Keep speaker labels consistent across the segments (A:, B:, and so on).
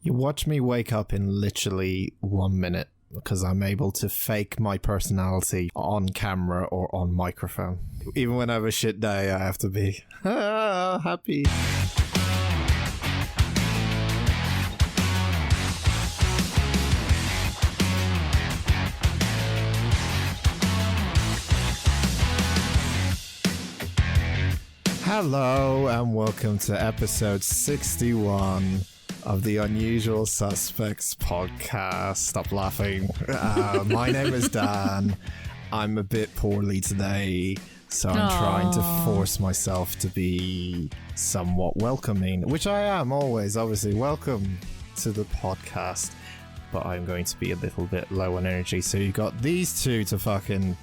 A: You watch me wake up in literally 1 minute because I'm able to fake my personality on camera or on microphone. Even when I have a shit day, I have to be happy. Hello and welcome to episode 61 of the Unusual Suspects podcast. Stop laughing. My name is Dan. I'm a bit poorly today, so I'm trying to force myself to be somewhat welcoming, which I am always, obviously. Welcome to the podcast, but I'm going to be a little bit low on energy, so you've got these two to fucking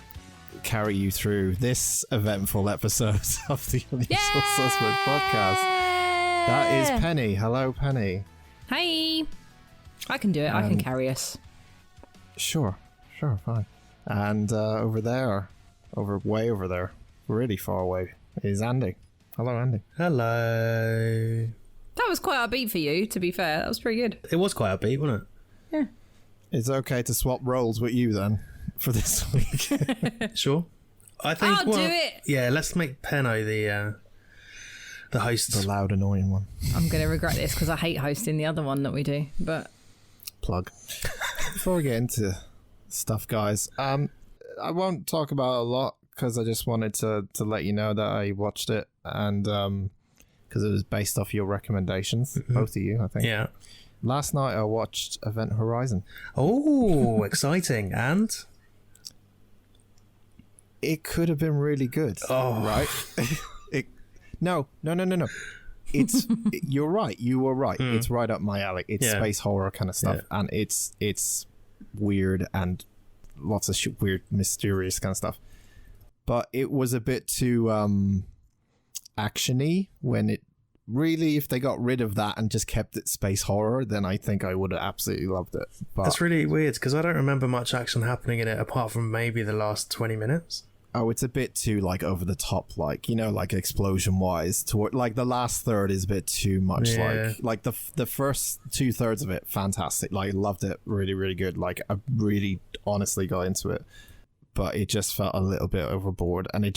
A: carry you through this eventful episode of the Unusual Suspect podcast. That is Penny. Hello, Penny.
B: Hey. I can do it. I can carry us.
A: Sure, fine. And way over there, really far away, is Andy. Hello, Andy.
C: Hello.
B: That was quite upbeat for you, to be fair. That was pretty good.
C: It was quite upbeat, wasn't it?
B: Yeah.
A: It's okay to swap roles with you then for this week.
C: Sure. I think.
B: I'll do it.
C: Yeah, let's make Penno the host.
A: The loud, annoying one.
B: I'm going to regret this because I hate hosting the other one that we do. But
A: plug. Before we get into stuff, guys, I won't talk about it a lot because I just wanted to let you know that I watched it, and because it was based off your recommendations, both of you, I think.
C: Yeah.
A: Last night I watched Event Horizon.
C: Oh, exciting! And
A: it could have been really good.
C: Oh,
A: right. No. It's you're right. You were right. It's right up my alley. It's space horror kind of stuff, and it's weird and lots of weird, mysterious kind of stuff. But it was a bit too action-y when it really, if they got rid of that and just kept it space horror, then I think I would have absolutely loved it. But
C: that's really weird because I don't remember much action happening in it apart from maybe the last 20 minutes.
A: Oh, it's a bit too like over the top, like, you know, like explosion wise. Toward like the last third is a bit too much.
C: Yeah.
A: Like the first 2/3 of it, fantastic. Like, loved it, really, really good. Like, I really honestly got into it, but it just felt a little bit overboard, and it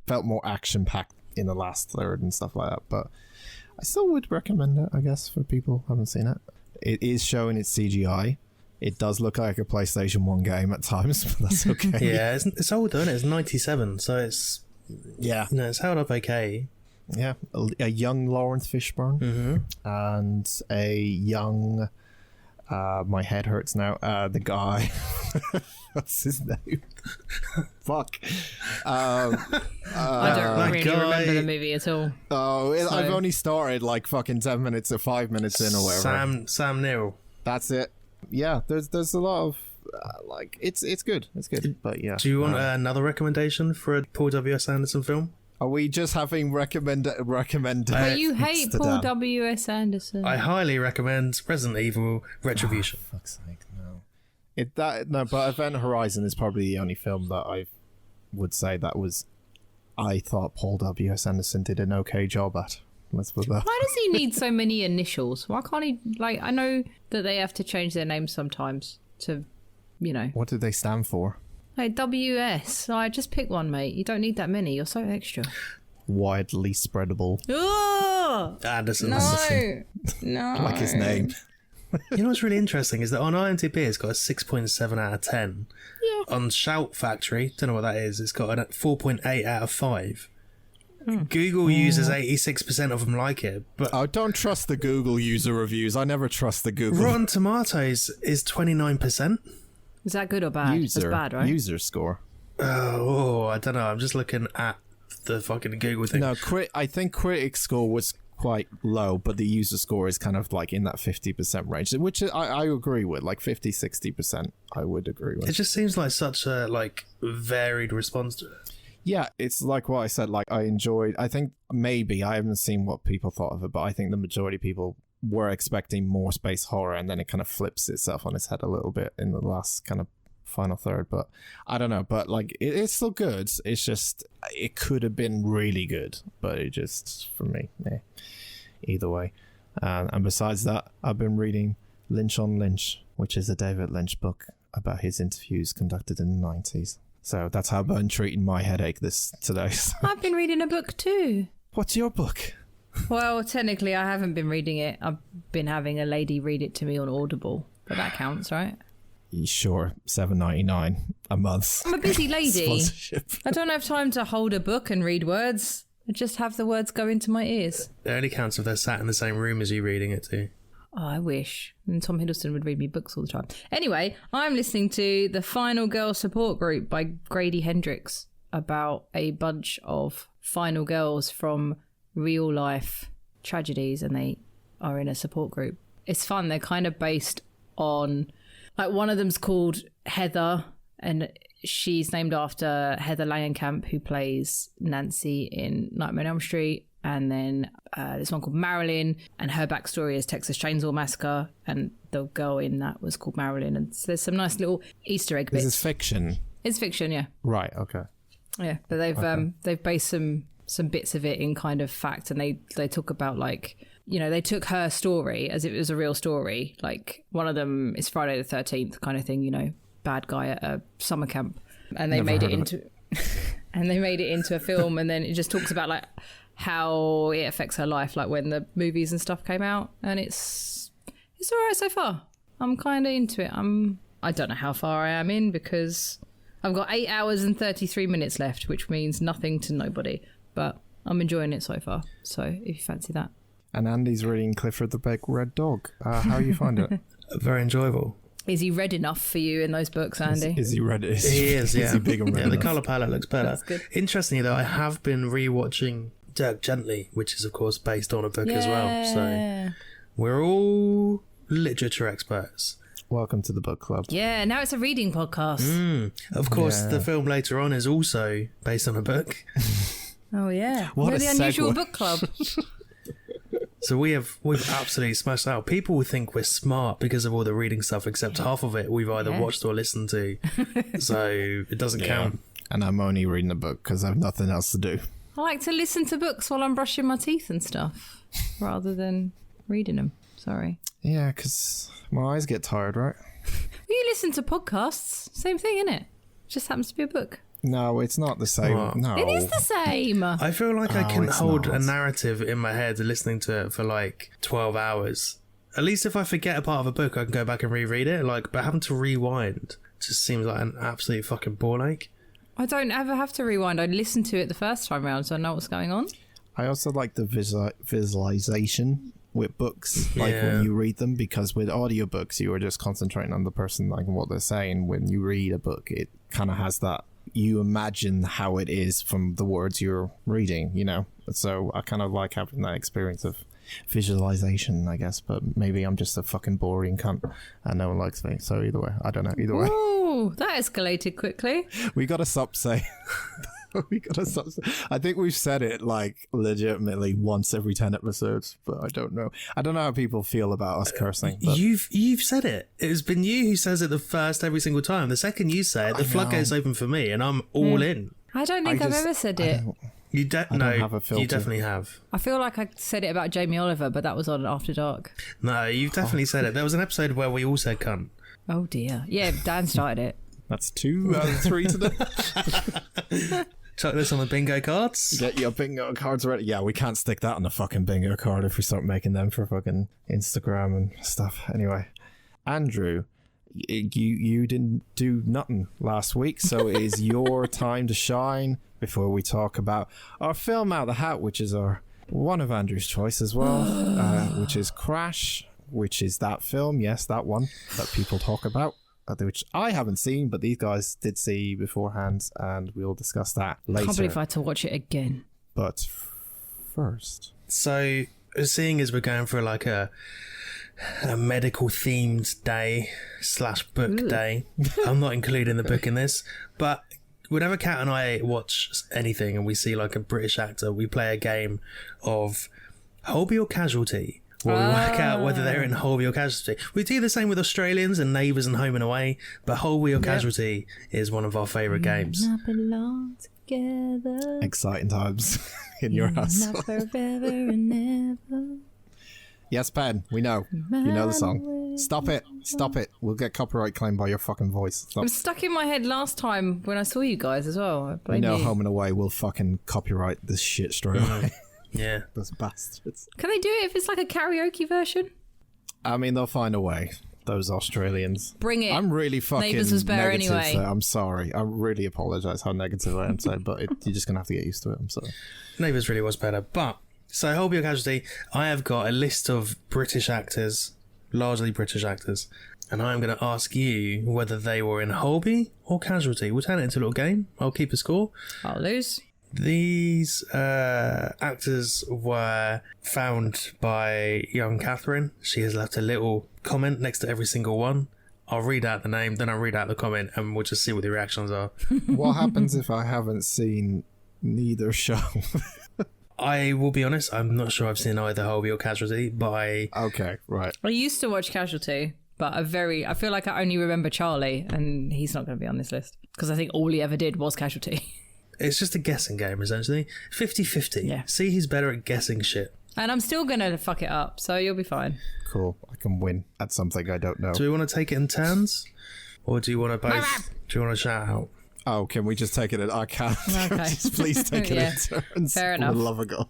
A: felt more action packed in the last third and stuff like that. But I still would recommend it, I guess, for people who haven't seen it. It is showing its CGI. It does look like a PlayStation 1 game at times, but that's okay.
C: Yeah, it's older, isn't it? It's 97, so it's...
A: Yeah.
C: You know, it's held up okay.
A: Yeah, a young Lawrence Fishburne and a young... my head hurts now. The guy... What's his name? Fuck.
B: I don't really remember the movie at all.
A: Oh, I've only started like fucking 10 minutes or 5 minutes in or whatever.
C: Sam Neill.
A: That's it. Yeah, there's a lot of like it's good. It's good. But yeah.
C: Do you want another recommendation for a Paul W.S. Anderson film?
A: Are we just having recommend?
B: But you hate Paul W.S. Anderson.
C: I highly recommend Resident Evil Retribution.
A: Oh, fuck's sake, no. But Event Horizon is probably the only film that I would say that was. I thought Paul W.S. Anderson did an okay job at. Let's put that.
B: Why does he need so many initials? Why can't he, like, I know that they have to change their names sometimes to, you know.
A: What do they stand for?
B: Like, WS. I just pick one, mate. You don't need that many. You're so extra.
A: Widely spreadable.
B: Oh!
C: Anderson.
B: No.
A: Like his name.
C: You know what's really interesting is that on IMDb it's got a 6.7 out of 10.
B: Yeah.
C: On Shout Factory, don't know what that is, it's got a 4.8 out of 5. Google users, 86% of them like it. But
A: I don't trust the Google user reviews. I never trust the Google.
C: Rotten Tomatoes is 29%.
B: Is that good or bad? That's bad, right?
A: User score.
C: Oh, I don't know. I'm just looking at the fucking Google thing.
A: No, I think critic score was quite low, but the user score is kind of like in that 50% range, which I agree with. Like 50-60%, I would agree with.
C: It just seems like such a like varied response to it.
A: Yeah, it's like what I said, like I think maybe, I haven't seen what people thought of it, but I think the majority of people were expecting more space horror, and then it kind of flips itself on its head a little bit in the last kind of final third. But I don't know, but like it's still good. It's just, it could have been really good, but it just, for me, either way. And besides that, I've been reading Lynch on Lynch, which is a David Lynch book about his interviews conducted in the 90s. So that's how I've been treating my headache today.
B: I've been reading a book too.
A: What's your book?
B: Well, technically, I haven't been reading it. I've been having a lady read it to me on Audible. But that counts, right?
A: Sure, $7.99 a month.
B: I'm a busy lady.
A: Sponsorship.
B: I don't have time to hold a book and read words. I just have the words go into my ears.
C: It only counts if they're sat in the same room as you reading it too.
B: Oh, I wish. And Tom Hiddleston would read me books all the time. Anyway, I'm listening to The Final Girl Support Group by Grady Hendrix about a bunch of final girls from real life tragedies, and they are in a support group. It's fun. They're kind of based on, like, one of them's called Heather, and she's named after Heather Langenkamp, who plays Nancy in Nightmare on Elm Street. And then there's one called Marilyn, and her backstory is Texas Chainsaw Massacre, and the girl in that was called Marilyn. And so there's some nice little Easter egg bits.
A: This is fiction.
B: It's fiction, yeah.
A: Right. Okay.
B: Yeah, but they've based some bits of it in kind of fact, and they talk about, like, you know, they took her story as if it was a real story. Like, one of them is Friday the 13th kind of thing, you know, bad guy at a summer camp, and they made it into and they made it into a film, and then it just talks about, like, how it affects her life, like when the movies and stuff came out, and it's all right so far. I'm kind of into it. I don't know how far I am in, because I've got 8 hours and 33 minutes left, which means nothing to nobody, but I'm enjoying it so far. So if you fancy that.
A: And Andy's reading Clifford the Big Red Dog. How you find it?
C: Very enjoyable.
B: Is he red enough for you in those books, Andy?
A: Is he red?
C: He is, yeah.
A: Is he big and red
C: Yeah, the
A: enough?
C: colour palette looks better.
B: That's good.
C: Interestingly, though, I have been rewatching Dirk Gently, which is, of course, based on a book as well. So we're all literature experts.
A: Welcome to the book club.
B: Yeah, now it's a reading podcast.
C: Of course,
A: Yeah.
C: the film later on is also based on a book.
B: Oh, yeah.
A: What
B: We're
A: a
B: the Unusual
A: segue.
B: Book Club.
C: So we've absolutely smashed out. People would think we're smart because of all the reading stuff, except half of it we've either watched or listened to. So it doesn't count.
A: And I'm only reading a book because I have nothing else to do.
B: I like to listen to books while I'm brushing my teeth and stuff, rather than reading them. Sorry.
A: Yeah, because my eyes get tired, right?
B: You listen to podcasts. Same thing, innit? Just happens to be a book.
A: No, it's not the same.
C: What?
A: No.
B: It is the same.
C: I feel like I
A: Oh,
C: can
A: it's
C: hold
A: not.
C: a narrative in my head listening to it for like 12 hours. At least if I forget a part of a book, I can go back and reread it. Like, but having to rewind just seems like an absolute fucking ball ache.
B: I don't ever have to rewind. I listened to it the first time round, so I know what's going on.
A: I also like the visualization with books, like
C: Yeah.
A: when you read them, because with audiobooks, you are just concentrating on the person, like what they're saying. When you read a book, it kind of has that, you imagine how it is from the words you're reading, you know? So I kind of like having that experience of visualization, I guess, but maybe I'm just a fucking boring cunt and no one likes me. So either way, I don't know. Either way,
B: Ooh, that escalated quickly.
A: we gotta stop saying. We gotta stop. I think we've said it like legitimately once every 10 episodes, but I don't know. I don't know how people feel about us cursing. But
C: You've said it. It's been you who says it the first every single time. The second you say it, the floodgates open for me, and I'm all in.
B: I don't think I've ever said it.
C: You don't
A: don't have a filter.
C: You definitely have.
B: I feel like I said it about Jamie Oliver, but that was on After Dark.
C: No, you've definitely said it. There was an episode where we all said cunt.
B: Oh dear. Yeah, Dan started it.
A: That's 2 out of 3 today.
C: Chuck this on the bingo cards.
A: Get your bingo cards ready. Yeah, we can't stick that on the fucking bingo card if we start making them for fucking Instagram and stuff. Anyway, Andrew, you didn't do nothing last week, so it is your time to shine before we talk about our film out of the hat, which is one of Andrew's choice as well, which is Crash, which is that film, yes, that one that people talk about, which I haven't seen, but these guys did see beforehand, and we'll discuss that later.
B: I can't believe I had to watch it again.
A: But first,
C: So, seeing as we're going for like a medical themed day / book day, I'm not including the book in this, but whenever Kat and I watch anything and we see like a British actor, we play a game of Holby or Casualty, where we work out whether they're in Holby or Casualty. We do the same with Australians and Neighbours and Home and Away, but Holby or Casualty is one of our favourite games.
B: Not belong together.
A: exciting times in your house.
B: Not forever and ever.
A: Yes, Ben, we know. You know the song. Stop it. Stop it. We'll get copyright claimed by your fucking voice. Stop.
B: It was stuck in my head last time when I saw you guys as well.
A: We know Home and Away will fucking copyright this shit straight away.
C: Yeah.
A: Those bastards.
B: Can they do it if it's like a karaoke version?
A: I mean, they'll find a way. Those Australians.
B: Bring it.
A: I'm really fucking
B: Neighbours was better
A: negative.
B: anyway.
A: So I'm sorry. I really apologise how negative I am today, but you're just going to have to get used to it. I'm sorry.
C: Neighbours really was better. But, so Holby or Casualty, I have got a list of British actors, largely British actors, and I'm going to ask you whether they were in Holby or Casualty. We'll turn it into a little game. I'll keep a score.
B: I'll lose.
C: These actors were found by young Catherine. She has left a little comment next to every single one. I'll read out the name, then I'll read out the comment, and we'll just see what the reactions are.
A: What happens if I haven't seen neither show?
C: I will be honest, I'm not sure I've seen either Holby or Casualty, but
A: Okay, right.
B: I used to watch Casualty, but I feel like I only remember Charlie, and he's not going to be on this list because I think all he ever did was Casualty.
C: it's just a guessing game, essentially. 50-50.
B: Yeah.
C: See, he's better at guessing shit.
B: And I'm still going to fuck it up, so you'll be fine.
A: Cool. I can win at something I don't know.
C: Do we want to take it in turns? Or do you want to both? Do you want to shout out?
A: Oh, can we just take it in? I can't.
B: Okay.
A: Just please take it
B: Yeah.
A: in turns.
B: Fair enough.
A: For the love of God.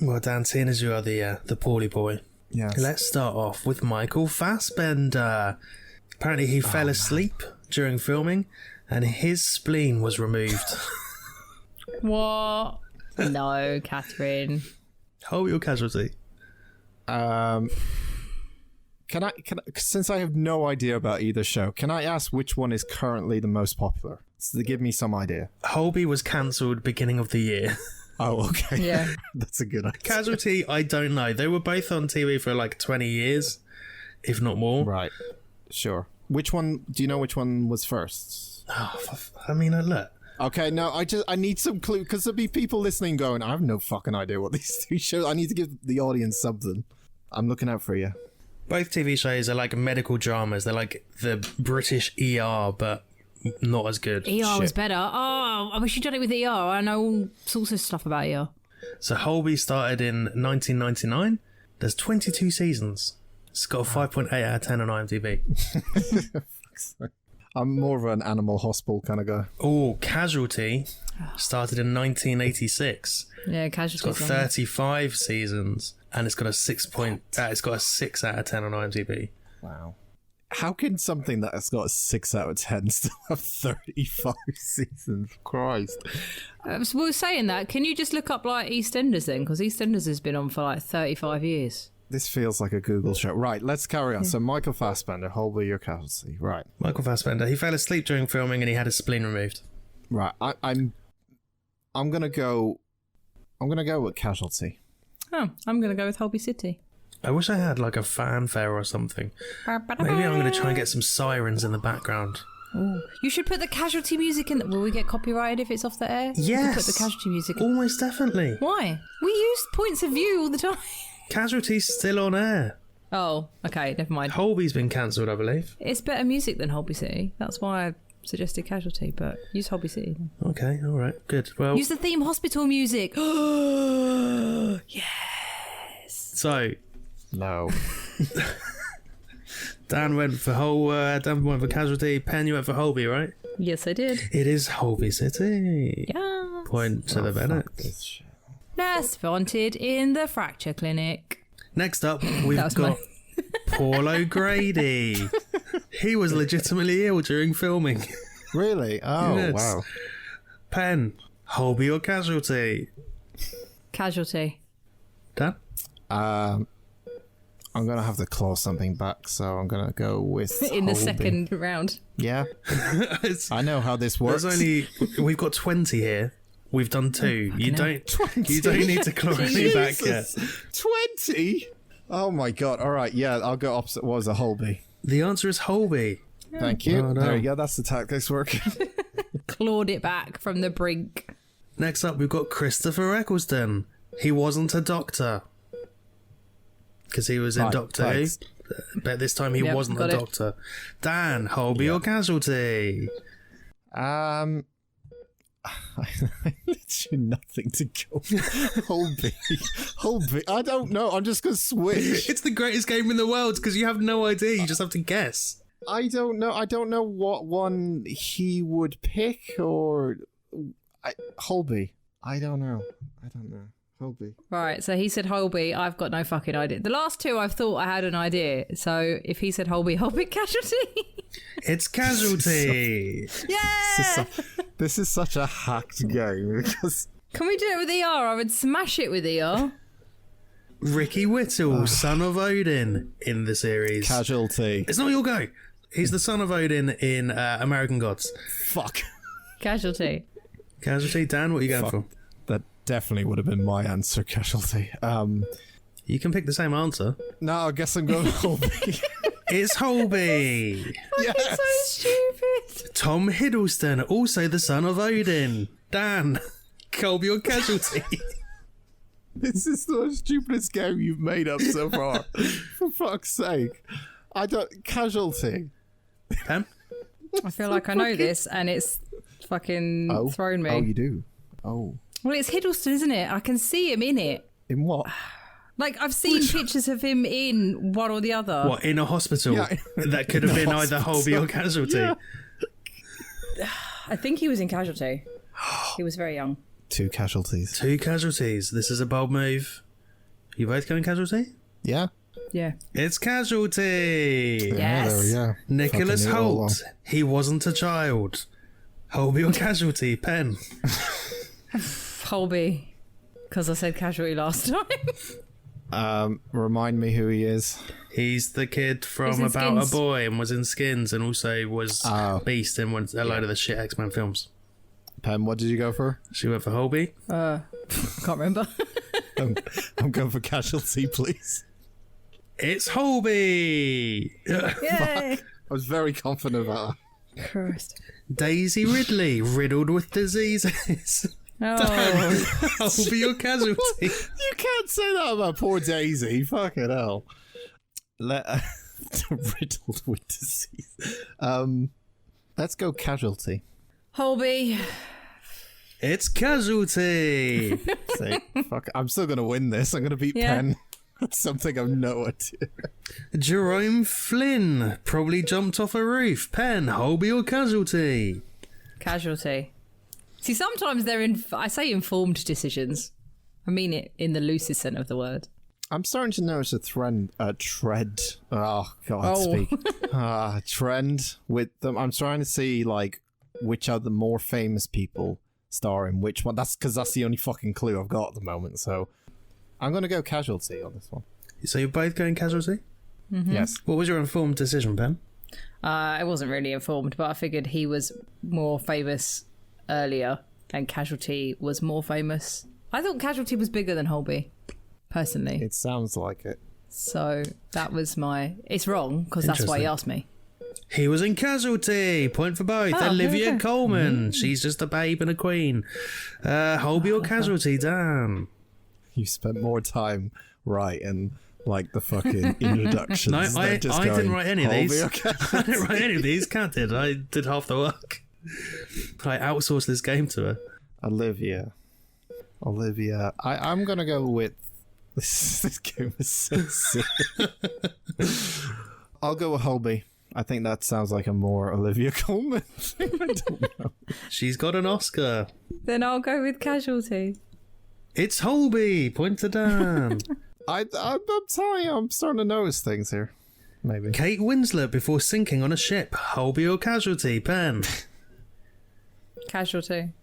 C: Well, Dan, seeing as you are the poorly boy,
A: Yes.
C: let's start off with Michael Fassbender. Apparently he fell asleep during filming and his spleen was removed.
B: What? No, Catherine.
C: Holby or Casualty?
A: Can I, since I have no idea about either show, can I ask which one is currently the most popular? So to give me some idea.
C: Holby was cancelled beginning of the year.
A: Oh, okay.
B: Yeah.
A: That's a good idea.
C: Casualty, I don't know. They were both on TV for like 20 years, if not more.
A: Right. Sure. Which one, do you know which one was first?
C: Oh, I mean, look.
A: Okay, no, I need some clue, because there'll be people listening going, I have no fucking idea what these two shows, I need to give the audience something. I'm looking out for you.
C: Both TV shows are like medical dramas. They're like the British ER, but not as good.
B: ER was better. Oh, I wish you'd done it with ER. I know all sorts of stuff about ER.
C: So Holby started in 1999. There's 22 seasons. It's got a 5.8 out of 10 on IMDb.
A: I'm more of an Animal Hospital kind of guy.
C: Oh, Casualty started in 1986.
B: Yeah,
C: It's
B: Casualty.
C: got 35 seasons, and it's got a 6 out of 10 on IMDb.
A: Wow. How can something that has got a 6 out of 10 still have 35 seasons? Christ.
B: So we were saying that. Can you just look up like EastEnders then? Because EastEnders has been on for like 35 years.
A: This feels like a Google show. Right, let's carry on. So Michael Fassbender, Holby or Casualty. Right.
C: Michael Fassbender. He fell asleep during filming, and he had his spleen removed.
A: Right. I'm gonna go with Casualty.
B: Oh, I'm going to go with Holby City.
C: I wish I had like a fanfare or something. Maybe I'm going to try and get some sirens in the background.
B: Ooh. You should put the Casualty music in. Will we get copyrighted if it's off the air? You
C: Yes.
B: could put the Casualty music in.
C: Almost definitely.
B: Why? We use points of view all the time.
C: Casualty's still on air.
B: Oh, okay, never mind.
C: Holby's been cancelled, I believe.
B: It's better music than Holby City. That's why I suggested Casualty, but use Holby City then.
C: Okay, all right, good. Well,
B: Use the theme hospital music. Yes.
C: so
A: No.
C: Dan went for Casualty. Penn, you went for Holby, right?
B: Yes, I did.
C: It is Holby City.
B: Yeah.
C: Point to the Bennett.
A: Fuck this shit.
B: Nurse wanted in the fracture clinic.
C: Next up, we've
B: That was
C: got Paul O'Grady. He was legitimately ill during filming.
A: Really? Oh,
C: Yes.
A: wow.
C: Penn, Holby or Casualty?
B: Casualty.
C: Dan?
A: I'm going to have to claw something back, so I'm going to go with
B: In the
A: Holby.
B: second round.
A: Yeah. I know how this works.
C: We've got 20 here. We've done 2. You
B: hell.
C: don't need to claw any back yet.
A: 20? Oh my god. All right, yeah, I'll go opposite. What was a Holby?
C: The answer is Holby.
A: Thank you.
C: Oh, no.
A: There you go. That's the tactics working.
B: Clawed it back from the brink.
C: Next up, we've got Christopher Eccleston. He wasn't a doctor. Because he was in
A: Right,
C: Doctor Who.
A: thanks.
C: But this time he
B: Yep,
C: wasn't a
B: got it.
C: doctor. Dan, Holby or Casualty?
A: I literally nothing to go. Holby. I don't know. I'm just gonna switch.
C: It's the greatest game in the world because you have no idea. You just have to guess.
A: I don't know. I don't know what one he would pick or Holby. I don't know. Holby.
B: Right, so he said Holby. I've got no fucking idea. The last two I've thought I had an idea. So if he said Holby, Casualty.
C: It's Casualty.
B: Yeah!
A: This is such a hacked game because...
B: Can we do it with ER? I would smash it with ER.
C: Ricky Whittle, son of Odin in the series.
A: Casualty.
C: It's not your go. He's the son of Odin in American Gods.
A: Fuck.
B: Casualty.
C: Casualty. Dan, what are you going for?
A: That definitely would have been my answer, Casualty.
C: You can pick the same answer.
A: No, I guess I'm going Holby.
C: It's Holby.
A: Yes.
B: It's so stupid.
C: Tom Hiddleston, also the son of Odin. Dan, Colby or Casualty?
A: This is the stupidest game you've made up so far. For fuck's sake. Casualty.
C: Pam?
B: I feel like I know this and it's fucking thrown me.
A: Oh, you do? Oh.
B: Well, it's Hiddleston, isn't it? I can see him in it.
A: In what?
B: Like, I've seen pictures of him in one or the other.
C: What, in a hospital?
A: Yeah.
C: That could have been either Holby or Casualty.
A: Yeah.
B: I think he was in Casualty. He was very young.
A: 2 casualties.
C: 2 casualties. This is a bold move. You both going Casualty?
A: Yeah.
B: Yeah.
C: It's Casualty.
B: Yes.
A: Yeah, there we go.
C: Nicholas
A: Fucking it all
C: Holt. He wasn't a child. Holby or Casualty? Pen.
B: Holby. Because I said Casualty last time.
A: Remind me who he is.
C: He's the kid from
B: He's in
C: About
B: Skins.
C: a Boy and was in Skins and also was Beast in a load of the shit X-Men films.
A: Pam, what did you go for?
C: She went for Holby.
B: Can't remember.
A: I'm going for Casualty, please.
C: It's Holby.
B: Yay.
A: I was very confident about
B: Christ.
C: Daisy Ridley, riddled with diseases.
B: Oh.
C: Holby or Casualty?
A: that. You can't say that about poor Daisy. Fucking hell. Riddled with disease. Let's go Casualty.
B: Holby.
C: It's Casualty.
A: Say, fuck, I'm still going to win this. I'm going to beat Penn. That's something I've no idea.
C: Jerome Flynn probably jumped off a roof. Pen, Holby or Casualty?
B: Casualty. See, sometimes they're I say informed decisions. I mean it in the loosest sense of the word.
A: I'm starting to notice a trend. Oh, God, speak. Trend with them. I'm trying to see, like, which are the more famous people star in which one. That's because that's the only fucking clue I've got at the moment. So I'm going to go Casualty on this one.
C: So you're both going Casualty?
B: Mm-hmm.
A: Yes.
C: What was your informed decision, Pam?
B: I wasn't really informed, but I figured he was more famous earlier and Casualty was more famous. I thought Casualty was bigger than Holby, personally.
A: It sounds like it.
B: So that was it's wrong because that's why he asked me.
C: He was in Casualty. Point for both.
B: Oh,
C: Olivia
B: okay.
C: Colman. She's just a babe and a queen. Holby or Casualty, Dan?
A: You spent more time writing like the fucking introductions.
C: No, I
A: just
C: didn't write any of these.
A: Okay.
C: I didn't write any of these. Kat did. I did half the work. I outsourced this game to her.
A: Olivia. I'm gonna go with this game is so silly. I'll go with Holby. I think that sounds like a more Olivia Colman thing. I don't know.
C: She's got an Oscar.
B: Then I'll go with Casualty.
C: It's Holby. Point to Dan.
A: I'm telling you, I'm starting to notice things here. Maybe.
C: Kate Winslet before sinking on a ship. Holby or Casualty? Pen.
B: Casualty.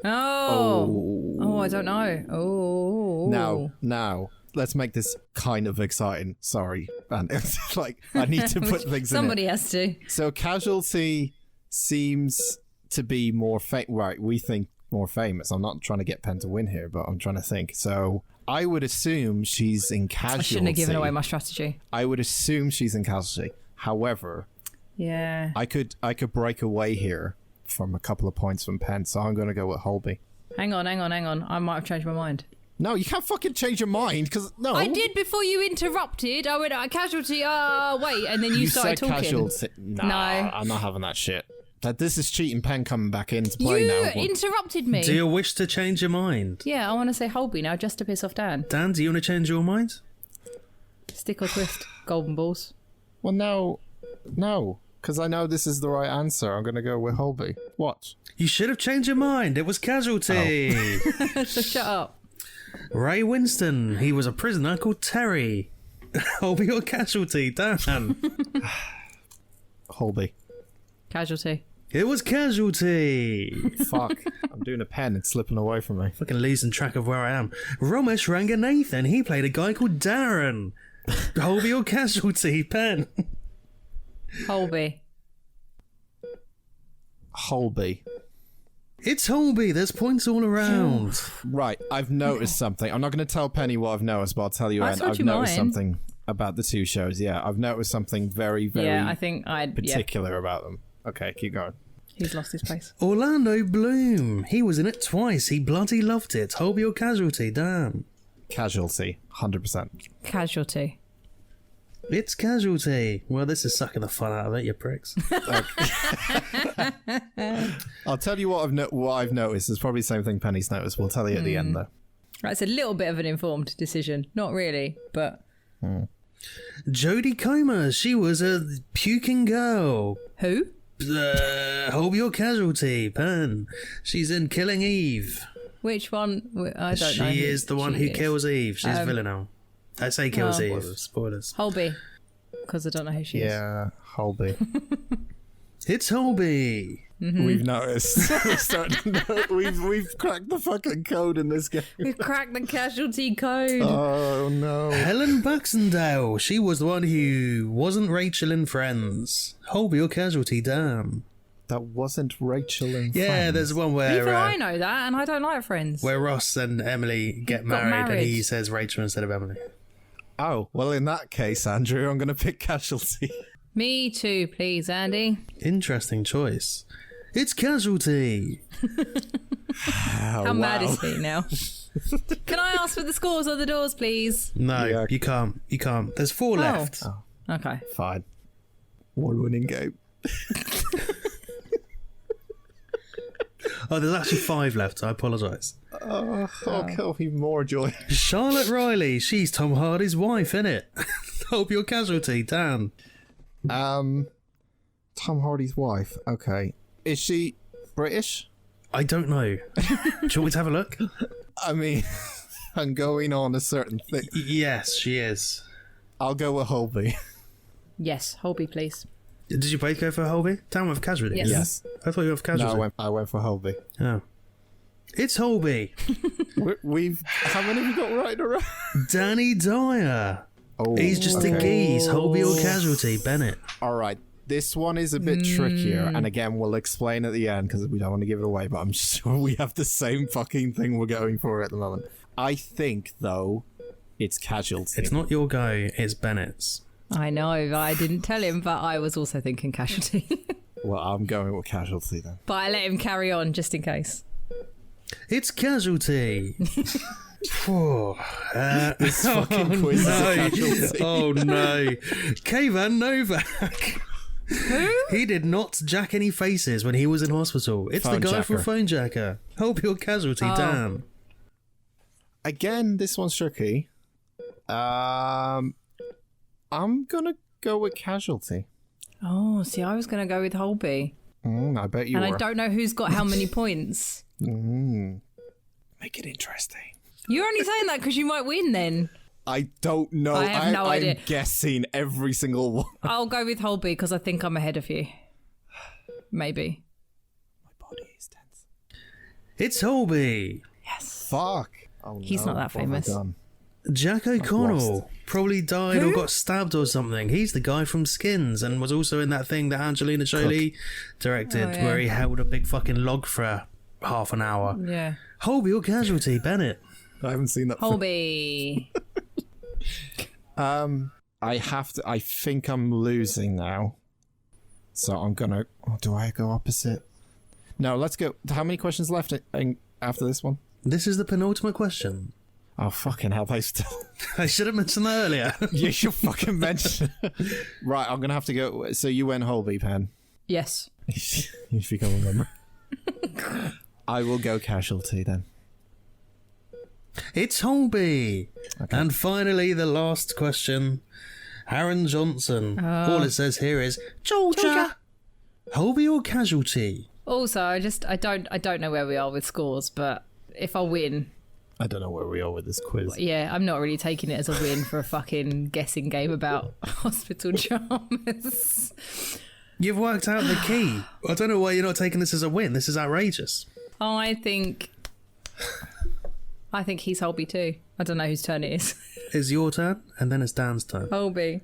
B: Oh, I don't know. Oh.
A: Now, let's make this kind of exciting. Sorry. And it's like, I need to put things in
B: Somebody has to.
A: So Casualty seems to be more right, we think more famous. I'm not trying to get Penn to win here, but I'm trying to think. So I would assume she's in Casualty.
B: I shouldn't have given away my strategy.
A: I would assume she's in Casualty. However,
B: yeah,
A: I could break away here from a couple of points from Penn, so I'm going to go with Holby.
B: Hang on. I might have changed my mind.
A: No, you can't fucking change your mind, because no.
B: I did before you interrupted. I went, Casualty, wait, and then you started
A: said
B: talking.
A: Casualty. Nah,
B: No.
A: I'm not having that shit. That this is cheating Pen coming back into play
B: You
A: now.
B: interrupted me.
C: Do you wish to change your mind?
B: Yeah, I want to say Holby now just to piss off Dan.
C: Dan, do you want to change your mind?
B: Stick or twist, golden balls.
A: Well, no, because I know this is the right answer. I'm going to go with Holby. What?
C: You should have changed your mind. It was Casualty.
B: So shut up.
C: Ray Winston. He was a prisoner called Terry. Holby or Casualty? Dan.
A: Holby.
B: Casualty.
C: It was Casualty.
A: Fuck. I'm doing a pen. It's slipping away from me.
C: Fucking losing track of where I am. Ramesh Ranganathan. He played a guy called Darren. Holby or Casualty? Pen.
B: Holby.
A: Holby.
C: It's Holby. There's points all around.
A: Right. I've noticed something. I'm not going to tell Penny what I've noticed, but I'll tell you.
B: I
A: I've
B: told you
A: noticed
B: mine.
A: something about the two shows. Yeah, I've noticed something very, very
B: Yeah, I think
A: particular about them. Okay, keep going.
B: He's lost his place.
C: Orlando Bloom. He was in it twice. He bloody loved it. Holby or Casualty? Damn.
A: Casualty. 100%.
B: Casualty.
C: It's Casualty. Well, this is sucking the fun out of it, you pricks.
A: I'll tell you what I've noticed. It's probably the same thing Penny's noticed. We'll tell you at the end, though.
B: Right, it's a little bit of an informed decision. Not really, but...
C: Jodie Comer. She was a puking girl.
B: Who?
C: Holby or Casualty? Pen. She's in Killing Eve.
B: Which one? I don't know.
C: She is the one who kills Eve. She's a villain now. I say kills Eve. Spoilers.
B: Holby. Because I don't know who she is.
A: Yeah, Holby.
C: It's Holby.
B: Mm-hmm.
A: We've noticed. We've cracked the fucking code in this game.
B: We've cracked the Casualty code.
A: Oh no.
C: Helen Baxendale. She was the one who wasn't Rachel in Friends. Holby or Casualty? Damn.
A: That wasn't Rachel in
C: Yeah,
A: Friends.
C: there's one where
B: Even I know that, and I don't like Friends.
C: where Ross and Emily get married, and he says Rachel instead of Emily.
A: Oh, well, in that case, Andrew, I'm going to pick Casualty.
B: Me too, please, Andy.
C: Interesting choice. It's Casualty.
B: How mad is he now? Can I ask for the scores on the doors, please?
C: No,
A: Yeah.
C: you can't. You can't. There's 4 left.
A: Oh.
B: Okay.
A: Fine. One winning game.
C: Oh, there's actually 5 left. I apologise.
A: Oh, it'll be more joy.
C: Charlotte Riley. She's Tom Hardy's wife, innit? Hope you're Casualty. Dan.
A: Tom Hardy's wife. Okay. Is she British?
C: I don't know. Do you want me to have a look?
A: I mean, I'm going on a certain thing.
C: Yes, she is.
A: I'll go with Holby.
B: Yes, Holby, please.
C: Did you both go for Holby? Dan went for Casualty.
B: Yes.
A: Yes.
C: I thought you went for Casualty.
A: No, I went for Holby.
C: Oh. It's Holby.
A: We've how many have we got right in a row?
C: Danny Dyer.
A: Oh,
C: He's just a geese. Holby or Casualty? Bennett.
A: All right. This one is a bit trickier, and again, we'll explain at the end because we don't want to give it away, but I'm sure we have the same fucking thing we're going for at the moment. I think, though, it's Casualty.
C: It's not your go, it's Bennett's.
B: I know, I didn't tell him, but I was also thinking Casualty.
A: Well, I'm going with Casualty then.
B: But I let him carry on just in case.
C: It's Casualty.
A: This fucking quiz is a Casualty.
C: Oh no. Kayvan Novak.
B: Who?
C: He did not jack any faces when he was in hospital. It's
A: Phone
C: the guy
A: jacker.
C: from Phone Jacker. Hope you're Casualty, Dan.
A: Again, this one's tricky. I'm gonna go with Casualty.
B: Oh, see, I was going to go with Holby.
A: I bet you
B: And
A: were.
B: I don't know who's got how many points.
A: Make it interesting.
B: You're only saying that because you might win then.
A: I don't know.
B: I have no idea.
A: I'm guessing every single one.
B: I'll go with Holby because I think I'm ahead of you. Maybe.
A: My body is tense.
C: It's Holby.
B: Yes.
A: Fuck. Oh,
B: He's
A: no.
B: not that
A: What have I
B: famous.
A: done?
C: Jack O'Connell probably died or got stabbed or something. He's the guy from Skins and was also in that thing that Angelina Jolie directed where he held a big fucking log for half an hour.
B: Yeah.
C: Holby or Casualty, Bennett.
A: I haven't seen that.
B: Holby.
A: I think I'm losing now. So I'm gonna. Oh, do I go opposite? No, let's go. How many questions left after this one?
C: This is the penultimate question.
A: Oh, fucking hell, they still...
C: I should have mentioned that earlier.
A: You should fucking mention. Right, I'm gonna have to go... So you went Holby, Pen.
B: Yes.
A: if you can remember. I will go Casualty then.
C: It's Holby. Okay. And finally, the last question. Aaron Johnson. All it says here is Georgia. Holby or Casualty?
B: Also, I don't know where we are with scores, but if I win,
A: I don't know where we are with this quiz.
B: Yeah, I'm not really taking it as a win for a fucking guessing game about hospital dramas.
C: You've worked out the key. I don't know why you're not taking this as a win. This is outrageous.
B: I think he's Holby too. I don't know whose turn it is.
C: It's your turn, and then it's Dan's turn.
B: Holby.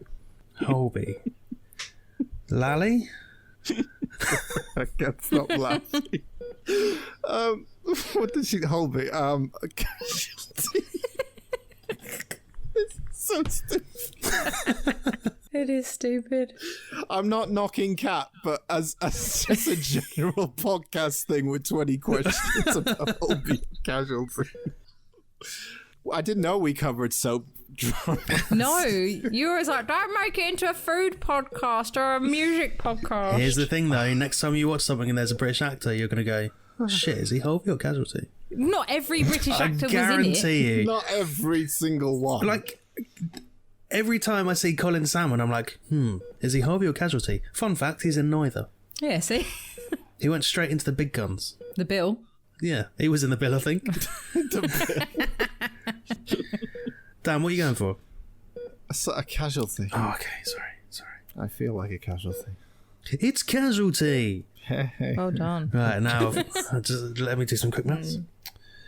C: Lally?
A: I can't stop laughing. What did she... Holby. Casualty. It's so stupid.
B: It is stupid.
A: I'm not knocking Cat, but as just a general podcast thing with 20 questions about Holby Casualty. I didn't know we covered soap dramas. No,
B: you were like, don't make it into a food podcast or a music podcast.
C: Here's the thing, though. Next time you watch something and there's a British actor, you're going to go, shit, is he Holby or Casualty?
B: Not every British actor was in it.
C: I guarantee you.
A: Not every single one.
C: Like... Every time I see Colin Salmon, I'm like, is he Holby or Casualty? Fun fact, he's in neither.
B: Yeah, see?
C: He went straight into the big guns.
B: The Bill?
C: Yeah, he was in the Bill, I think. The Bill. Dan, what are you going for?
A: A Casualty.
C: Oh, okay, sorry.
A: I feel like a Casualty.
C: It's Casualty.
A: Hey.
B: Well done.
C: Right, now, just let me do some quick maths.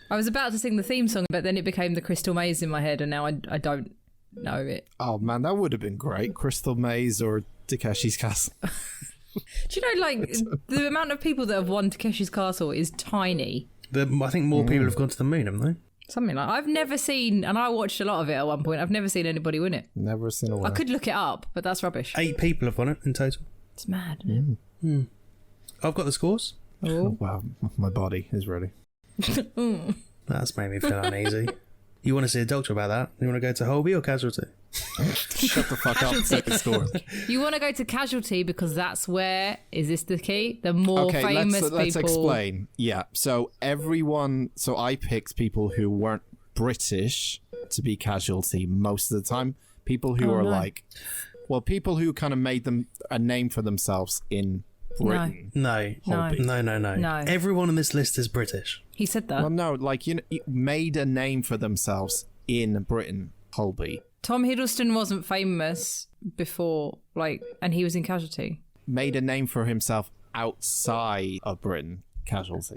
B: I was about to sing the theme song, but then it became the Crystal Maze in my head, and now I don't know it.
A: Oh man, that would have been great. Crystal Maze or Takeshi's Castle.
B: Do you know, like, the amount of people that have won Takeshi's Castle is tiny.
C: I think more people have gone to the moon, haven't they?
B: Something like I've never seen, and I watched a lot of it at one point, I've never seen anybody win it.
A: Never seen a winner.
B: I could look it up, but that's rubbish.
C: 8 people have won it in total.
B: It's mad, isn't it?
C: I've got the scores.
B: Oh.
A: Wow, my body is ready.
C: That's made me feel uneasy. You want to see a doctor about that? You want to go to Holby or Casualty?
A: Shut the fuck up. Take the score.
B: You want to go to Casualty because that's where, is this the key? The more famous people.
A: Let's explain. Yeah, so I picked people who weren't British to be Casualty most of the time. People who people who kind of made them a name for themselves in Britain.
C: No. Everyone on this list is British.
B: He said that.
A: Well, no, like, you know, made a name for themselves in Britain. Holby.
B: Tom Hiddleston wasn't famous before, and he was in Casualty.
A: Made a name for himself outside of Britain. Casualty.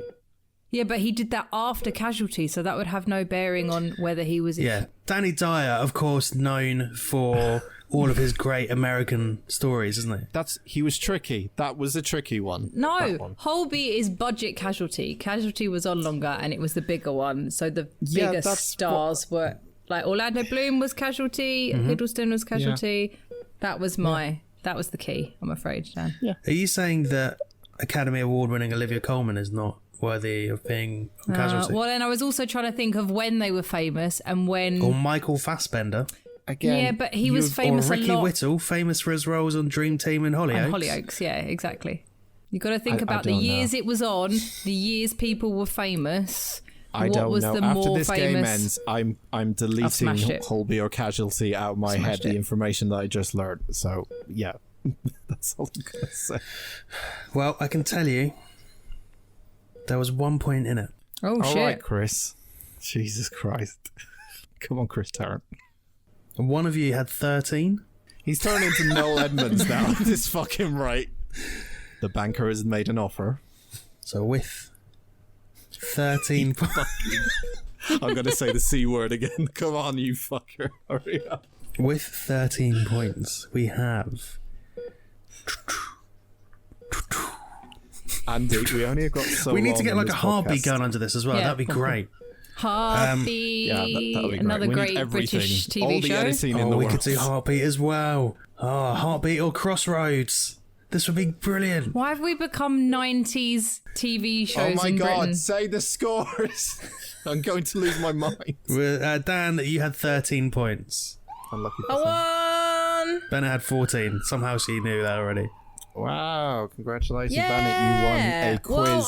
B: Yeah, but he did that after Casualty, so that would have no bearing on whether he was...
C: Yeah. Danny Dyer, of course, known for all of his great American stories, isn't he?
A: He was tricky. That was a tricky one.
B: No, Holby is budget Casualty. Casualty was on longer, and it was the bigger one, so the bigger stars were... Like, Orlando Bloom was Casualty, Hiddleston was Casualty. Yeah. That was that was the key, I'm afraid, Dan.
A: Yeah.
C: Are you saying that Academy Award-winning Olivia Colman is not worthy of being Casualty?
B: Well, and I was also trying to think of when they were famous and when...
C: Or Michael Fassbender.
B: Again, yeah, but he was famous a lot.
C: Or Ricky Whittle, famous for his roles on Dream Team and Hollyoaks.
B: And Hollyoaks, yeah, exactly. You've got to think about the years it was on, the years people were famous...
A: I don't know. After this game ends, I'm deleting Holby or Casualty out of my head, the information that I just learned. So, yeah, that's all I'm going to say.
C: Well, I can tell you, there was 1 point in it.
B: Oh, shit.
A: All right, Chris. Jesus Christ. Come on, Chris Tarrant.
C: And one of you had 13.
A: He's turned into Noel Edmonds now at this fucking rate. The banker has made an offer.
C: So with... 13
A: I'm going to say the C word again. Come on, you fucker. Hurry up.
C: With 13 points, we have...
A: Andy, we only got so
C: we need to get like a heartbeat going under this as well. That'd be great.
B: Heartbeat. That'd be another great British TV show.
C: We could do Heartbeat as well. Heartbeat or Crossroads. This would be brilliant.
B: Why have we become 90s TV shows in Britain?
A: Oh my God, say the scores. I'm going to lose my mind.
C: Dan, you had 13 points.
A: Unlucky.
B: I won.
C: Bennett had 14. Somehow she knew that already.
A: Wow, congratulations, Bennett. You won a quiz.
B: Well,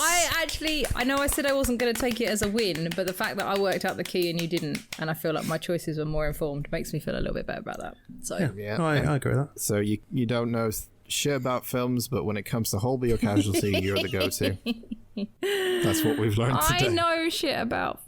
B: I know I said I wasn't going to take it as a win, but the fact that I worked out the key and you didn't, and I feel like my choices were more informed, makes me feel a little bit better about that. So
A: Yeah.
C: I agree with that.
A: So you don't know shit about films, but when it comes to Holby or Casualty, you're the go-to. That's what we've learned today.
B: I know shit about...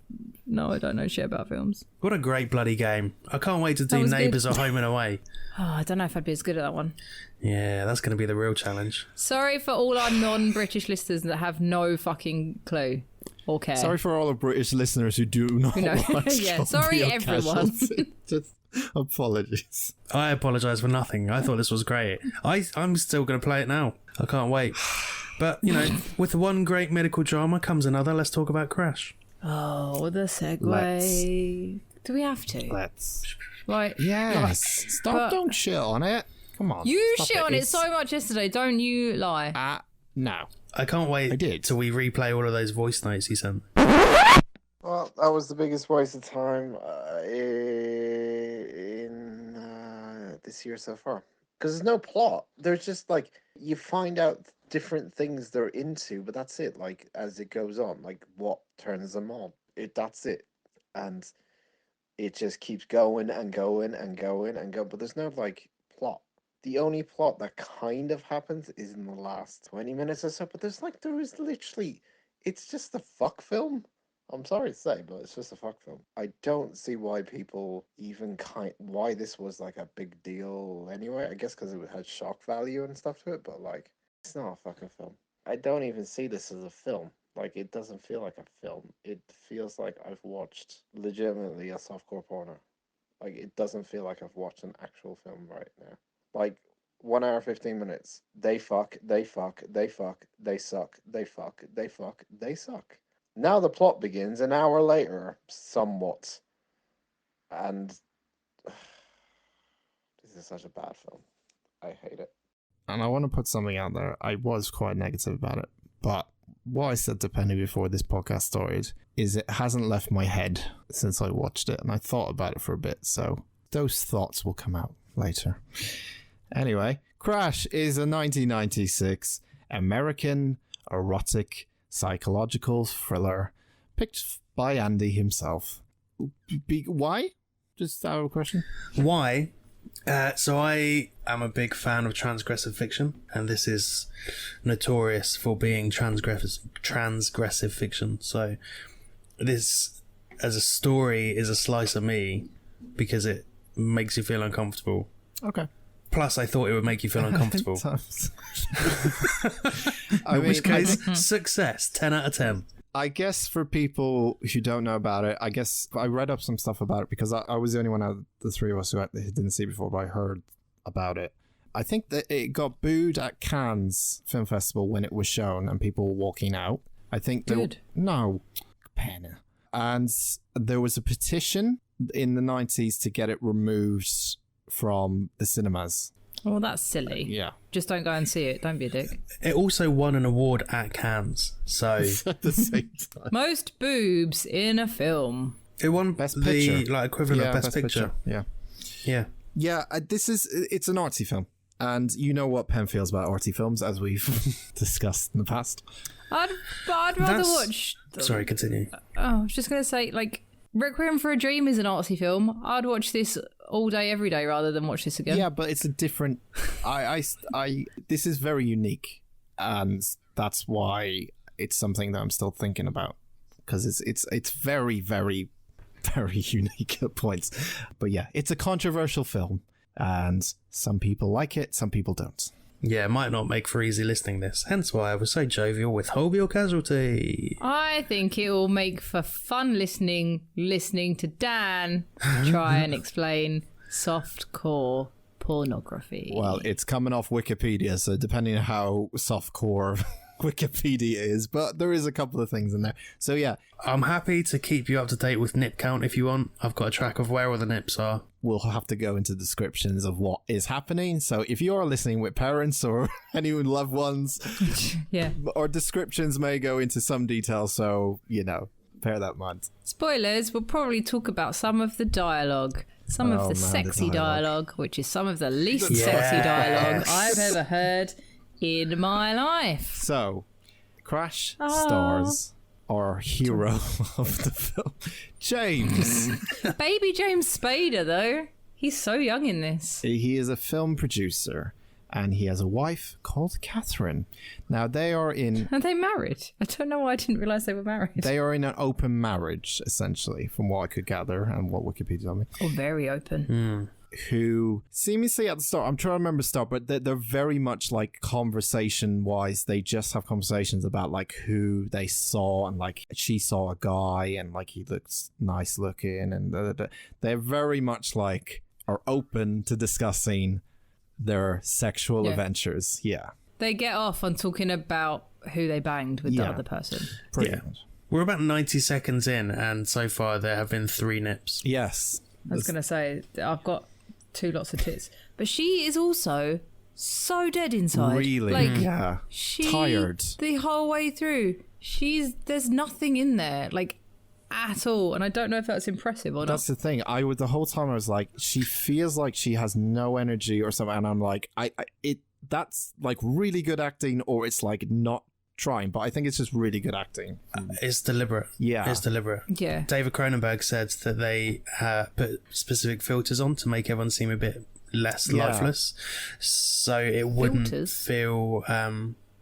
B: No, I don't know shit about films.
C: What a great bloody game. I can't wait to do Neighbours or Home and Away.
B: Oh, I don't know if I'd be as good at that one.
C: Yeah, that's going to be the real challenge.
B: Sorry for all our non-British listeners that have no fucking clue or care.
A: Sorry for all the British listeners who do not watch
B: Yeah, sorry
A: Holby or
B: everyone.
A: Casualty. Just apologies.
C: I apologise for nothing. I thought this was great. I'm still going to play it now. I can't wait. But, with one great medical drama comes another. Let's talk about Crash.
B: Oh, the segue. Do we have to?
A: Let's.
B: Right.
A: Yes. Don't shit on it. Come on.
B: You shit on it so much yesterday, don't you lie.
A: No.
C: I can't wait
A: I did.
C: till we replay all of those voice notes you sent.
D: Well, that was the biggest waste of time in this year so far. Because there's no plot. There's just you find out different things they're into, but that's it. As it goes on, what turns them on. That's it. And it just keeps going and going and going and going. But there's no plot. The only plot that kind of happens is in the last 20 minutes or so. But there is literally, it's just a fuck film. I'm sorry to say, but it's just a fuck film. I don't see why people even why this was a big deal anyway. I guess because it had shock value and stuff to it, but it's not a fucking film. I don't even see this as a film. It doesn't feel like a film. It feels like I've watched legitimately a softcore porno. It doesn't feel like I've watched an actual film right now. 1 hour, 15 minutes. They fuck, they fuck, they fuck, they suck, they fuck, they fuck, they suck. Now the plot begins an hour later, somewhat. And this is such a bad film. I hate it.
A: And I want to put something out there. I was quite negative about it, but what I said to Penny before this podcast started is it hasn't left my head since I watched it, and I thought about it for a bit, so those thoughts will come out later. Anyway, Crash is a 1996 American erotic psychological thriller picked by Andy himself. Why? Just out of a question.
C: Why? So I am a big fan of transgressive fiction, and this is notorious for being transgressive fiction. So this, as a story, is a slice of me because it makes you feel uncomfortable.
A: Okay.
C: Plus, I thought it would make you feel uncomfortable. In which case, success, 10 out of 10.
A: I guess for people who don't know about it, I guess I read up some stuff about it because I was the only one out of the three of us who didn't see it before, but I heard about it. I think that it got booed at Cannes Film Festival when it was shown and people were walking out. I think no, Penna. And there was a petition in the 90s to get it removed from the cinemas.
B: Well, that's silly.
A: Yeah.
B: Just don't go and see it. Don't be a dick.
C: It also won an award at Cannes, so
A: at the same time.
B: Most boobs in a film.
C: It won
A: Best Picture.
C: equivalent of Best Picture.
A: Yeah.
C: Yeah.
A: Yeah, it's an artsy film. And you know what Penn feels about artsy films, as we've discussed in the past.
B: I'd rather watch...
C: Sorry, continue.
B: I was just going to say, Requiem for a Dream is an artsy film. I'd watch this all day, every day, rather than watch this again.
A: Yeah, but it's a different... This is very unique, and that's why it's something that I'm still thinking about, because it's very, very, very unique at points. But yeah, it's a controversial film, and some people like it, some people don't.
C: Yeah, it might not make for easy listening this, hence why I was so jovial with Holby or Casualty.
B: I think it will make for fun listening to Dan try and explain softcore pornography.
A: Well, it's coming off Wikipedia, so depending on how softcore Wikipedia is, but there is a couple of things in there. So yeah.
C: I'm happy to keep you up to date with nip count if you want. I've got a track of where all the nips are.
A: We'll have to go into descriptions of what is happening. So if you are listening with parents or any loved ones,
B: yeah,
A: our descriptions may go into some detail. So, bear that in mind.
B: Spoilers, we'll probably talk about some of the dialogue. Some of the sexy dialogue, which is some of the least sexy dialogue I've ever heard in my life.
A: So, Crash stars our hero of the film, James.
B: Baby James Spader, though. He's so young in this.
A: He is a film producer, and he has a wife called Catherine. Now, they are in...
B: Are they married? I don't know why I didn't realise they were married.
A: They are in an open marriage, essentially, from what I could gather and what Wikipedia told me.
B: Oh, very open.
A: Who seemingly at the start, I'm trying to remember the start, but they're very much like conversation wise, they just have conversations about like who they saw, and like she saw a guy and like he looks nice looking, and they're very much like are open to discussing their sexual adventures. Yeah.
B: They get off on talking about who they banged with the other person.
A: Pretty much.
C: We're about 90 seconds in, and so far there have been 3 nips.
A: Yes.
B: I was going to say, I've got 2 lots of tits. But she is also so dead inside.
A: Really?
B: Like,
A: yeah.
B: She,
A: tired.
B: The whole way through. There's nothing in there, like, at all. And I don't know if that's impressive or not.
A: That's the thing. The whole time I was like, she feels like she has no energy or something. And I'm like, that's like really good acting, or it's like not trying, but I think it's just really good acting.
C: It's deliberate.
A: Yeah.
C: It's deliberate.
B: Yeah.
C: David Cronenberg said that they put specific filters on to make everyone seem a bit less lifeless, so it wouldn't feel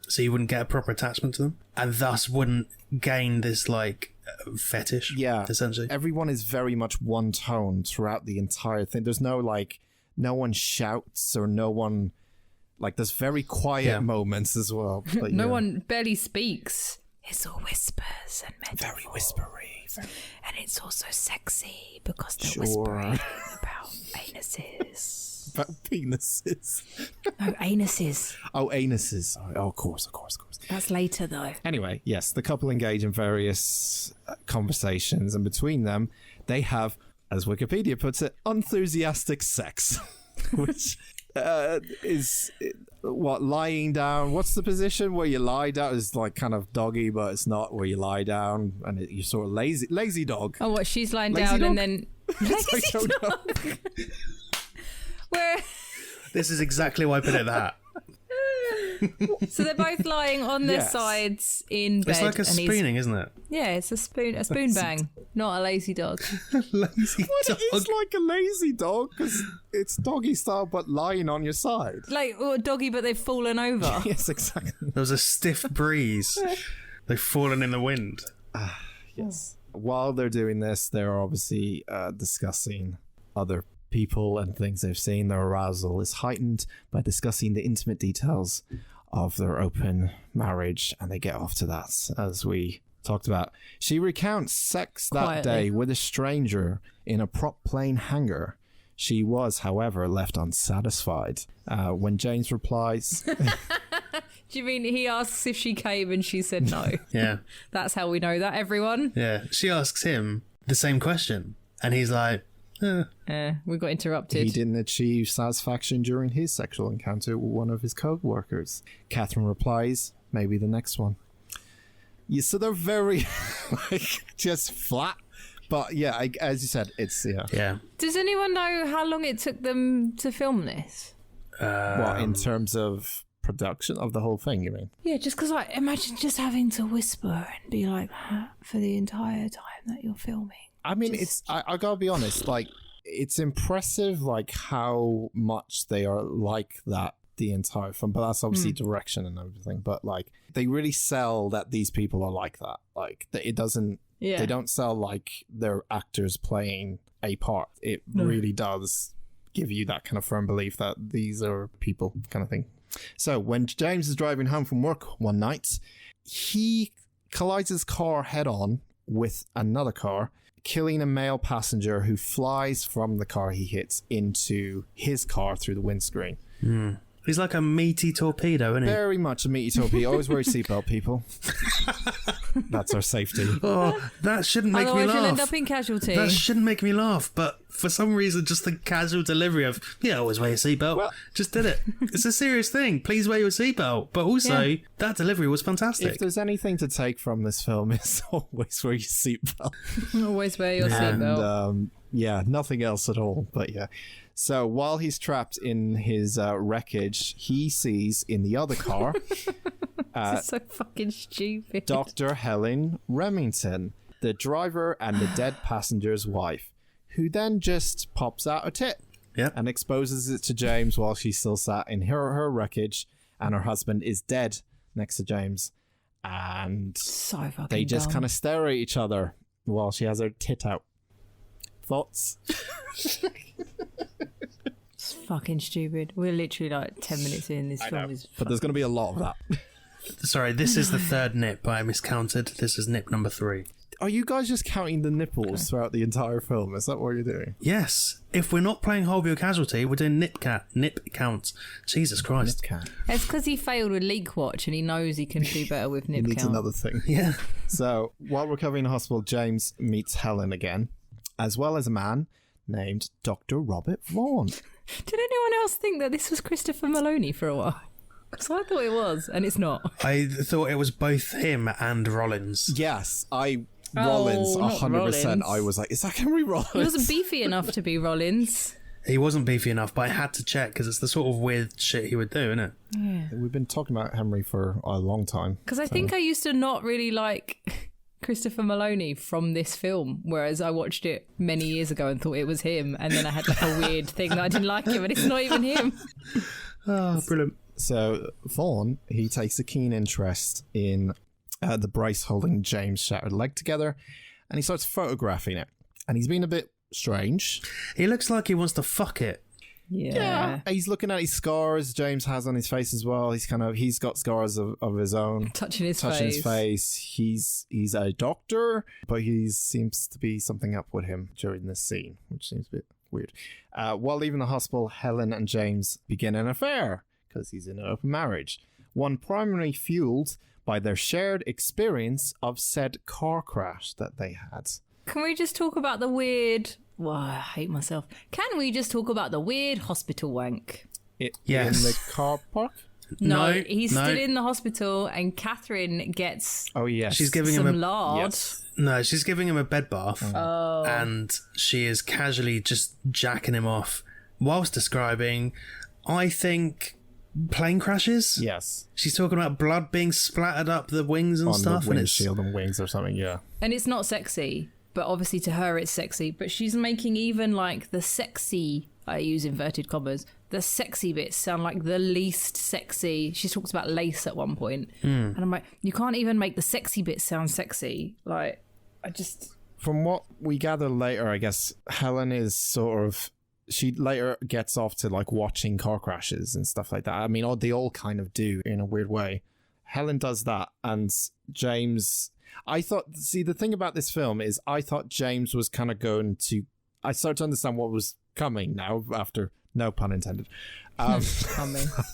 C: so you wouldn't get a proper attachment to them, and thus wouldn't gain this like fetish. Yeah, essentially
A: everyone is very much one tone throughout the entire thing. There's no like, no one shouts, or no one like, there's very quiet moments as well, but
B: no one barely speaks. It's all whispers and metaphor.
A: Very whispery,
B: and it's also sexy because they're whispering about anuses.
A: About penises.
B: No, anuses.
A: Oh, anuses. Oh, of course.
B: That's later, though.
A: Anyway, yes, the couple engage in various conversations, and between them, they have, as Wikipedia puts it, enthusiastic sex, which is what, lying down. What's the position where you lie down? Is like kind of doggy, but it's not where you lie down, and you're sort of lazy dog.
B: Oh, what? She's lying
A: lazy
B: down
A: dog?
B: and then lazy dog. Where?
C: This is exactly why I put it that.
B: So they're both lying on their sides in bed.
C: It's like a spooning, isn't it?
B: Yeah, it's a spoon bang, not a lazy dog.
C: Lazy dog.
A: It is like a lazy dog because it's doggy style, but lying on your side.
B: Like a doggy, but they've fallen over.
A: Yes, exactly.
C: There was a stiff breeze. They've fallen in the wind.
A: Yes. While they're doing this, they're obviously discussing other people and things they've seen. Their arousal is heightened by discussing the intimate details of their open marriage, and they get off to that, as we talked about. She recounts sex that day with a stranger in a prop plane hangar. She was, however, left unsatisfied. When James replies...
B: Do you mean he asks if she came and she said no?
C: Yeah.
B: That's how we know that, everyone.
C: Yeah. She asks him the same question, and he's like,
B: we got interrupted.
A: He didn't achieve satisfaction during his sexual encounter with one of his co-workers. Catherine replies, maybe the next one. Yeah, so they're very, like, just flat. But yeah, as you said, it's,
C: Yeah.
B: Does anyone know how long it took them to film this?
A: What, in terms of production of the whole thing, you mean?
B: Yeah, just because, like, imagine just having to whisper and be like that for the entire time that you're filming.
A: I mean, I gotta be honest, like, it's impressive, like, how much they are like that the entire film, but that's obviously direction and everything, but, like, they really sell that these people are like that. Like, it doesn't, they don't sell, like, they're actors playing a part. It really does give you that kind of firm belief that these are people kind of thing. So, when James is driving home from work one night, he collides his car head-on with another car, killing a male passenger who flies from the car he hits into his car through the windscreen.
C: He's like a meaty torpedo, isn't he?
A: Very much a meaty torpedo. Always wear your seatbelt, people. That's our safety.
C: Oh, that shouldn't make me laugh.
B: Otherwise you'll end up in Casualty.
C: That shouldn't make me laugh, but for some reason, just the casual delivery of, always wear your seatbelt. Just did it. It's a serious thing. Please wear your seatbelt. But also, that delivery was fantastic.
A: If there's anything to take from this film, it's always wear your seatbelt.
B: Always wear your seatbelt.
A: And, nothing else at all. But yeah. So while he's trapped in his wreckage, he sees in the other car
B: This is so fucking stupid.
A: Dr. Helen Remington, the driver and the dead passenger's wife, who then just pops out a tit and exposes it to James while she's still sat in her wreckage, and her husband is dead next to James. And
B: So fucking
A: they just
B: dumb.
A: kind of stare at each other while she has her tit out. Thoughts?
B: It's fucking stupid. We're literally like 10 minutes in. This film is.
A: But there's going to be a lot of that.
C: Sorry, this is the third nip. I miscounted. This is nip number 3.
A: Are you guys just counting the nipples throughout the entire film? Is that what you're doing?
C: Yes. If we're not playing Holby or Casualty, we're doing nip count. Jesus Christ.
A: Cat.
B: It's because he failed with Leak Watch and he knows he can do better with
A: He
B: nip
A: needs
B: count.
A: another thing.
C: Yeah.
A: So, while recovering in the hospital, James meets Helen again, as well as a man named Dr. Robert Vaughn.
B: Did anyone else think that this was Christopher Maloney for a while? Because I thought it was, and it's not.
C: I thought it was both him and Rollins.
A: Yes, Rollins,
B: not
A: 100%.
B: Rollins.
A: I was like, is that Henry Rollins?
B: He wasn't beefy enough to be Rollins.
C: He wasn't beefy enough, but I had to check because it's the sort of weird shit he would do, isn't it?
B: Yeah.
A: We've been talking about Henry for a long time.
B: Because I think I used to not really like Christopher Maloney from this film, whereas I watched it many years ago and thought it was him, and then I had like a weird thing that I didn't like him, and it's not even him.
C: Oh, brilliant.
A: So, Vaughn, he takes a keen interest in the brace holding James' shattered leg together, and he starts photographing it. And he's been a bit strange.
C: He looks like he wants to fuck it.
B: Yeah.
A: He's looking at his scars James has on his face as well. He's got scars of his own.
B: Touching his
A: His face. He's a doctor, but he seems to be something up with him during this scene, which seems a bit weird. While leaving the hospital, Helen and James begin an affair because he's in an open marriage. One primarily fueled by their shared experience of said car crash that they had.
B: Can we just talk about the weird... Well, I hate myself. Can we just talk about the weird hospital wank?
C: Yes.
A: In the car park?
B: No, he's still in the hospital, and Catherine gets
A: Oh, yes.
C: She's giving
B: some
C: him a
B: lard.
A: Yes.
C: No, she's giving him a bed bath,
B: Oh.
C: and she is casually just jacking him off whilst describing, I think, plane crashes.
A: Yes.
C: She's talking about blood being splattered up the wings and
A: On
C: stuff,
A: the
C: and it's
A: windshield and wings or something, yeah.
B: And it's not sexy, but obviously to her it's sexy. But she's making even like the sexy, I use inverted commas, the sexy bits sound like the least sexy. She talks about lace at one point. And I'm like, you can't even make the sexy bits sound sexy. Like, I just...
A: From what we gather later, I guess Helen is sort of... She later gets off to like watching car crashes and stuff like that. I mean, they all kind of do in a weird way. Helen does that, and James... I thought... See, the thing about this film is I thought James was kind of going to... I started to understand what was coming now after... No pun intended.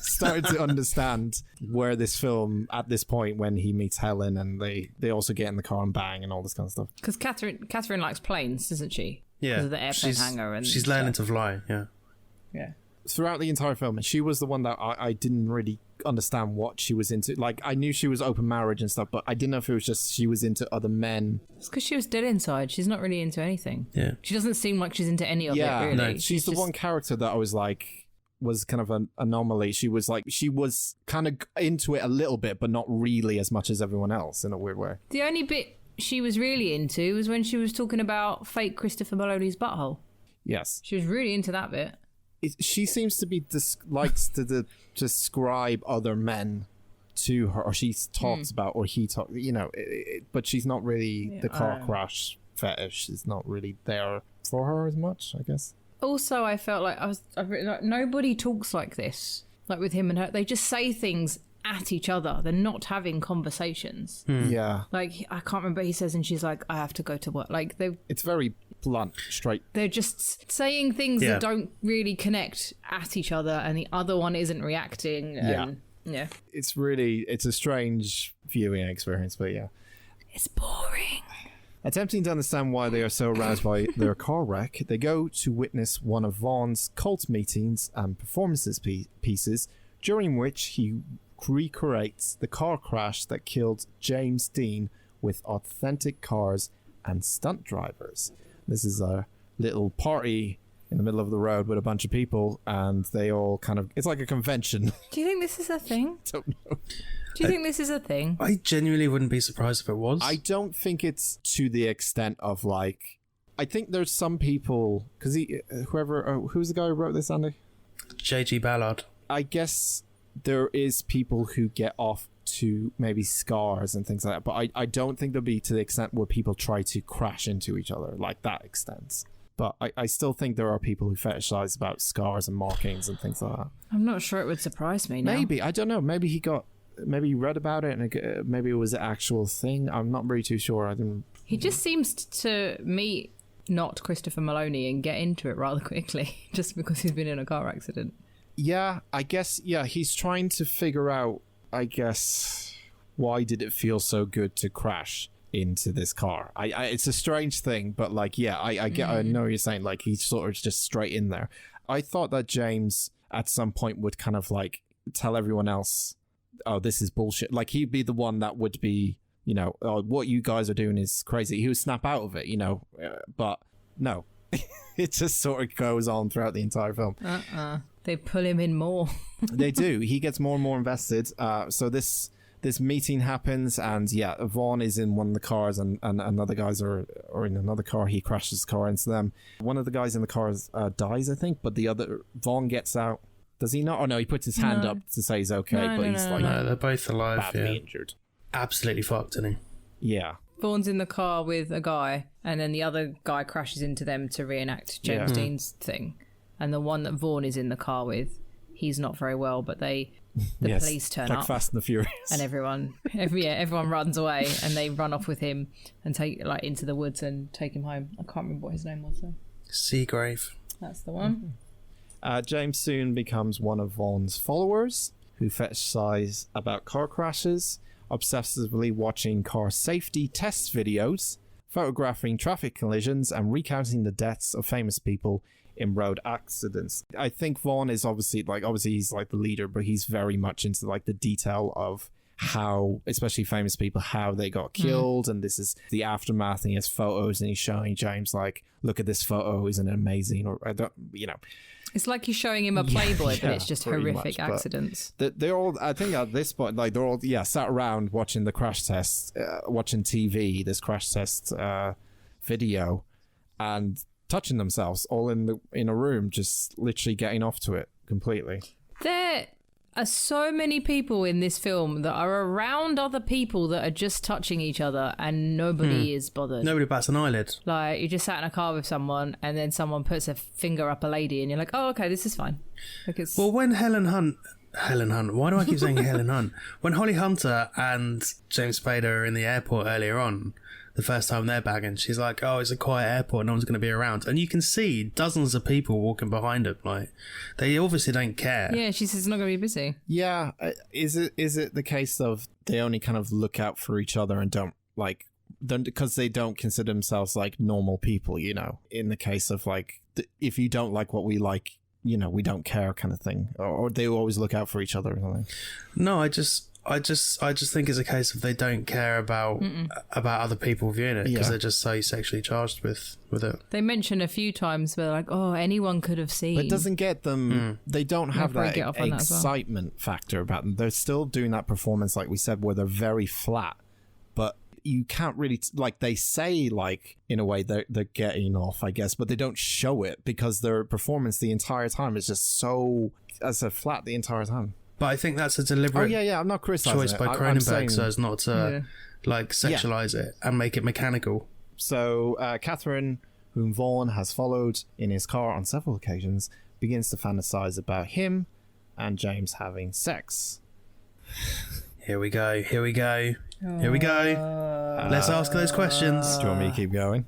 A: Started to understand where this film, at this point, when he meets Helen and they also get in the car and bang and all this kind of stuff.
B: Because Catherine likes planes, doesn't she?
C: yeah,
B: Because of the airplane hangar. And
C: she's learning to fly. Yeah,
B: Yeah.
A: Throughout the entire film, she was the one that I didn't really understand what she was into. Like, I knew she was open marriage and stuff, but I didn't know if it was just she was into other men.
B: It's because she was dead inside. She's not really into anything.
C: yeah.
B: She doesn't seem like she's into any of it, really.
C: no.
A: She's the
B: just-
A: one character that I was like, was kind of an anomaly. She was kind of into it a little bit, but not really as much as everyone else in a weird way.
B: The only bit she was really into was when she was talking about fake Christopher Maloney's butthole.
A: Yes.
B: She was really into that bit.
A: She seems to be likes to describe other men to her, or she talks about, or he talks, but she's not really the car crash fetish is not really there for her as much, I guess.
B: Also, I felt like I've written like, nobody talks like this, like with him and her. They just say things at each other. They're not having conversations.
A: Yeah,
B: Like, I can't remember, he says, and she's like, I have to go to work. Like,
A: it's very blunt, straight.
B: they're just saying things that don't really connect at each other, and the other one isn't reacting. And, yeah.
A: It's a strange viewing experience, but yeah.
B: It's boring.
A: Attempting to understand why they are so aroused by their car wreck, they go to witness one of Vaughn's cult meetings and performances pieces, during which he recreates the car crash that killed James Dean with authentic cars and stunt drivers. This is a little party in the middle of the road with a bunch of people, and they all kind of, it's like a convention.
B: Do you think this is a thing?
A: Don't know.
B: Do you think this is a thing?
C: I genuinely wouldn't be surprised if it was.
A: I don't think it's to the extent of like, I think there's some people, because who's the guy who wrote this, Andy?
C: J.G. Ballard.
A: I guess there is people who get off to maybe scars and things like that, but I don't think there'll be to the extent where people try to crash into each other like that extent. But I still think there are people who fetishize about scars and markings and things like that.
B: I'm not sure it would surprise me now.
A: Maybe, I don't know, maybe he read about it and maybe it was an actual thing. I'm not really too sure.
B: He just seems to meet not Christopher Maloney and get into it rather quickly just because he's been in a car accident.
A: Yeah, I guess, he's trying to figure out, I guess, why did it feel so good to crash into this car? It's a strange thing, but like, I get, I know what you're saying, like he's sort of just straight in there. I thought that James at some point would kind of like tell everyone else, oh, this is bullshit. Like he'd be the one that would be, oh, what you guys are doing is crazy. He would snap out of it, but no. It just sort of goes on throughout the entire film.
B: They pull him in more.
A: They do. He gets more and more invested. So this meeting happens, and Vaughn is in one of the cars, and other guys are in another car. He crashes the car into them. One of the guys in the car dies, I think, but the other, Vaughn gets out. Does he not? Oh no, he puts his hand up to say he's okay, but he's like,
C: no, they're both alive.
A: Badly injured.
C: Absolutely fucked, isn't he?
A: Yeah.
B: Vaughn's in the car with a guy, and then the other guy crashes into them to reenact James Dean's thing. And the one that Vaughn is in the car with, he's not very well, but the police turn up.
A: Like Fast and the Furious.
B: And everyone runs away, and they run off with him and take into the woods and take him home. I can't remember what his name was though.
C: Seagrave.
B: That's the one.
A: James soon becomes one of Vaughn's followers who fetishize about car crashes, obsessively watching car safety test videos, photographing traffic collisions, and recounting the deaths of famous people in road accidents. I think Vaughn is obviously he's like the leader, but he's very much into like the detail of how, especially famous people, how they got killed, and this is the aftermath, and he has photos, and he's showing James like, look at this photo, isn't it amazing? Or I don't,
B: It's like you're showing him a Playboy, but it's just horrific accidents.
A: They're all, I think at this point, like they're all, sat around watching the crash test, watching TV, this crash test video, and touching themselves all in a room, just literally getting off to it completely.
B: There are so many people in this film that are around other people that are just touching each other, and nobody is bothered.
C: Nobody bats an eyelid.
B: Like, you just sat in a car with someone, and then someone puts a finger up a lady, and you're like, oh, okay, this is fine.
C: Well, when Helen Hunt, why do I keep saying Helen Hunt? When Holly Hunter and James Spader are in the airport earlier on, the first time they're bagging, she's like, oh, it's a quiet airport, no one's going to be around. And you can see dozens of people walking behind them. Like, they obviously don't care.
B: Yeah, she says it's not going to be busy.
A: Yeah. Is it the case of they only kind of look out for each other and don't, because they don't consider themselves like normal people, in the case of like, if you don't like what we like, we don't care kind of thing, or they always look out for each other or something.
C: No, I just think it's a case of they don't care about other people viewing it, because they're just so sexually charged with it.
B: They mention a few times where they're like, oh, anyone could have seen.
A: But it doesn't get them, they don't have that excitement factor about them. They're still doing that performance, like we said, where they're very flat, but you can't really, they say, in a way, they're getting off, I guess, but they don't show it because their performance the entire time is just so, as a flat the entire time.
C: But I think that's a deliberate
A: I'm not criticizing
C: choice by Cronenberg so as not to sexualize it and make it mechanical.
A: So Catherine, whom Vaughn has followed in his car on several occasions, begins to fantasize about him and James having sex.
C: Here we go. Let's ask those questions.
A: Do you want me to keep going?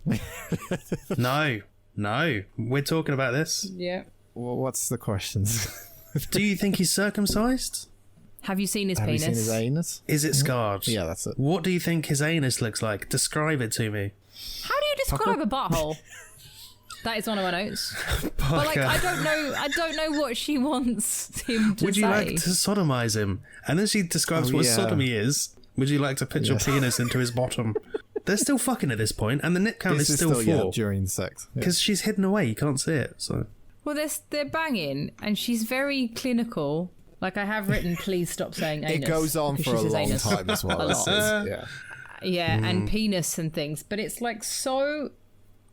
C: No. We're talking about this.
B: Yeah.
A: Well, what's the questions?
C: Do you think he's circumcised?
B: Have you seen his
A: penis?
B: Have you
A: seen his anus?
C: Is it scarred?
A: Yeah, that's it.
C: What do you think his anus looks like? Describe it to me.
B: How do you describe a butthole? That is one of my notes. But I don't know what she wants him to say.
C: Would you like to sodomize him? And then she describes what sodomy is. Would you like to put your penis into his bottom? They're still fucking at this point, and the nip count
A: This
C: is still 4
A: during sex. Yeah.
C: because she's hidden away. You can't see it. So
B: Well, they're banging, and she's very clinical. Like, I have written, please stop saying anus.
A: It goes on
B: because
A: for
B: she
A: a
B: says
A: long
B: anus
A: time as well.
B: a
A: This
B: lot.
A: is- yeah.
B: Yeah, and penis and things. But it's, like, so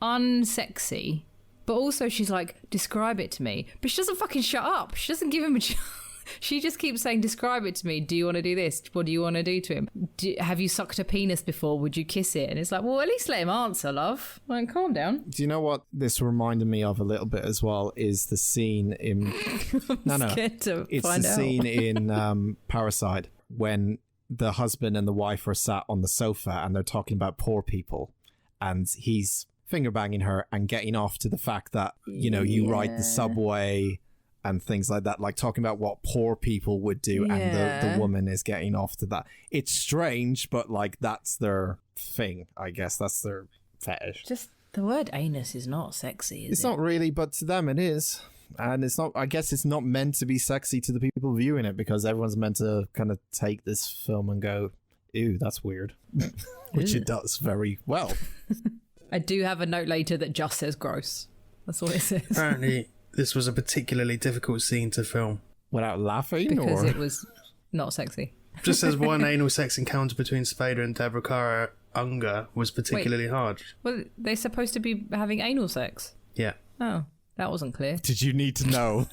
B: unsexy. But also she's like, describe it to me. But she doesn't fucking shut up. She doesn't give him a chance. She just keeps saying, describe it to me. Do you want to do this? What do you want to do to him? Have you sucked a penis before? Would you kiss it? And it's like, well, at least let him answer, love. Like, calm down.
A: Do you know what this reminded me of a little bit as well? Is the scene in
B: Scared to
A: it's
B: find
A: the
B: out.
A: scene in Parasite when the husband and the wife are sat on the sofa and they're talking about poor people, and he's finger banging her and getting off to the fact that, you know, you ride the subway and things like that, like talking about what poor people would do, and the woman is getting off to that. It's strange, but like that's their thing, I guess. That's their fetish.
B: Just the word anus is not sexy, is
A: It's
B: it?
A: not really, but to them it is. And it's not, I guess it's not meant to be sexy to the people viewing it, because everyone's meant to kind of take this film and go, ew, that's weird. Which it does very well.
B: I do have a note later that just says gross. That's all it says.
C: apparently, this was a particularly difficult scene to film.
A: Without laughing?
B: Because
A: or
B: it was not sexy.
C: Just says one anal sex encounter between Spader and Deborah Kara Unger was particularly hard.
B: Well, they're supposed to be having anal sex.
C: Yeah.
B: Oh, that wasn't clear.
A: Did you need to know?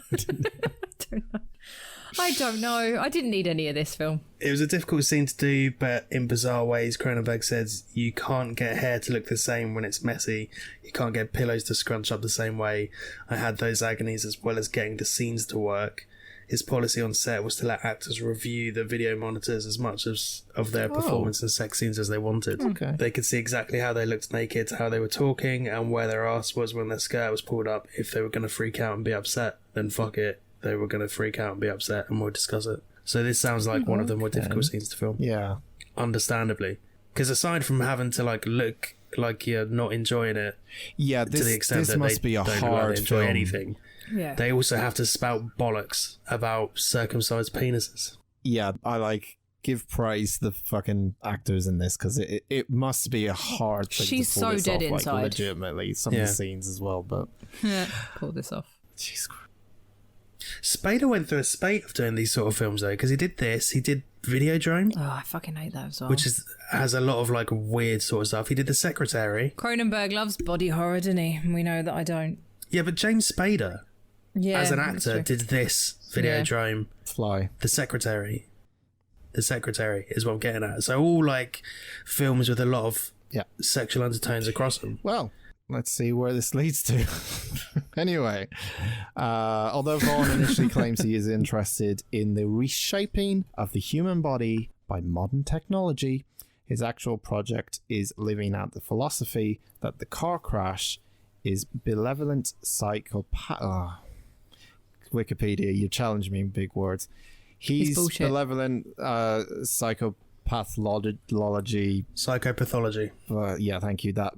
B: I don't know. I didn't need any of this film.
C: It was a difficult scene to do, but in bizarre ways, Cronenberg says you can't get hair to look the same when it's messy. You can't get pillows to scrunch up the same way. I had those agonies as well as getting the scenes to work. His policy on set was to let actors review the video monitors as much as of their performance and sex scenes as they wanted.
A: Okay.
C: They could see exactly how they looked naked, how they were talking, and where their ass was when their skirt was pulled up. If they were going to freak out and be upset, then fuck it. They were going to freak out and be upset, and we'll discuss it. So this sounds like one of the more difficult scenes to film.
A: Yeah.
C: Understandably. Because aside from having to like look like you're not enjoying it,
A: Yeah,
C: to the extent
A: this
C: that
A: must
C: they
A: be a
C: don't look like
A: hard
C: they enjoy
A: film.
C: anything,
B: Yeah.
C: they also have to spout bollocks about circumcised penises.
A: Yeah, I like give praise to the fucking actors in this, because it must be a hard thing
B: She's
A: to pull
B: so
A: this
B: dead
A: off, like,
B: inside.
A: legitimately, some of
C: Yeah.
A: the scenes as well, but
B: Pull this off.
A: jeez Christ.
C: Spader went through a spate of doing these sort of films though, because he did this, he did Videodrome,
B: Oh, I fucking hate that as well.
C: which has a lot of like weird sort of stuff. He did The Secretary.
B: Cronenberg loves body horror, doesn't he? We know that I don't.
C: Yeah, but James Spader,
B: Yeah,
C: as an
B: that's
C: actor,
B: true.
C: did this Videodrome,
A: Fly.
C: The Secretary. The Secretary is what I'm getting at. So all like films with a lot of
A: Yeah.
C: sexual undertones across them.
A: Well, let's see where this leads to. Anyway, although Vaughan initially claims he is interested in the reshaping of the human body by modern technology, his actual project is living out the philosophy that the car crash is benevolent psychopath. Wikipedia, you challenge me in big words. He's
B: bullshit.
A: benevolent psychopathology.
C: Psychopathology.
A: Yeah, thank you. That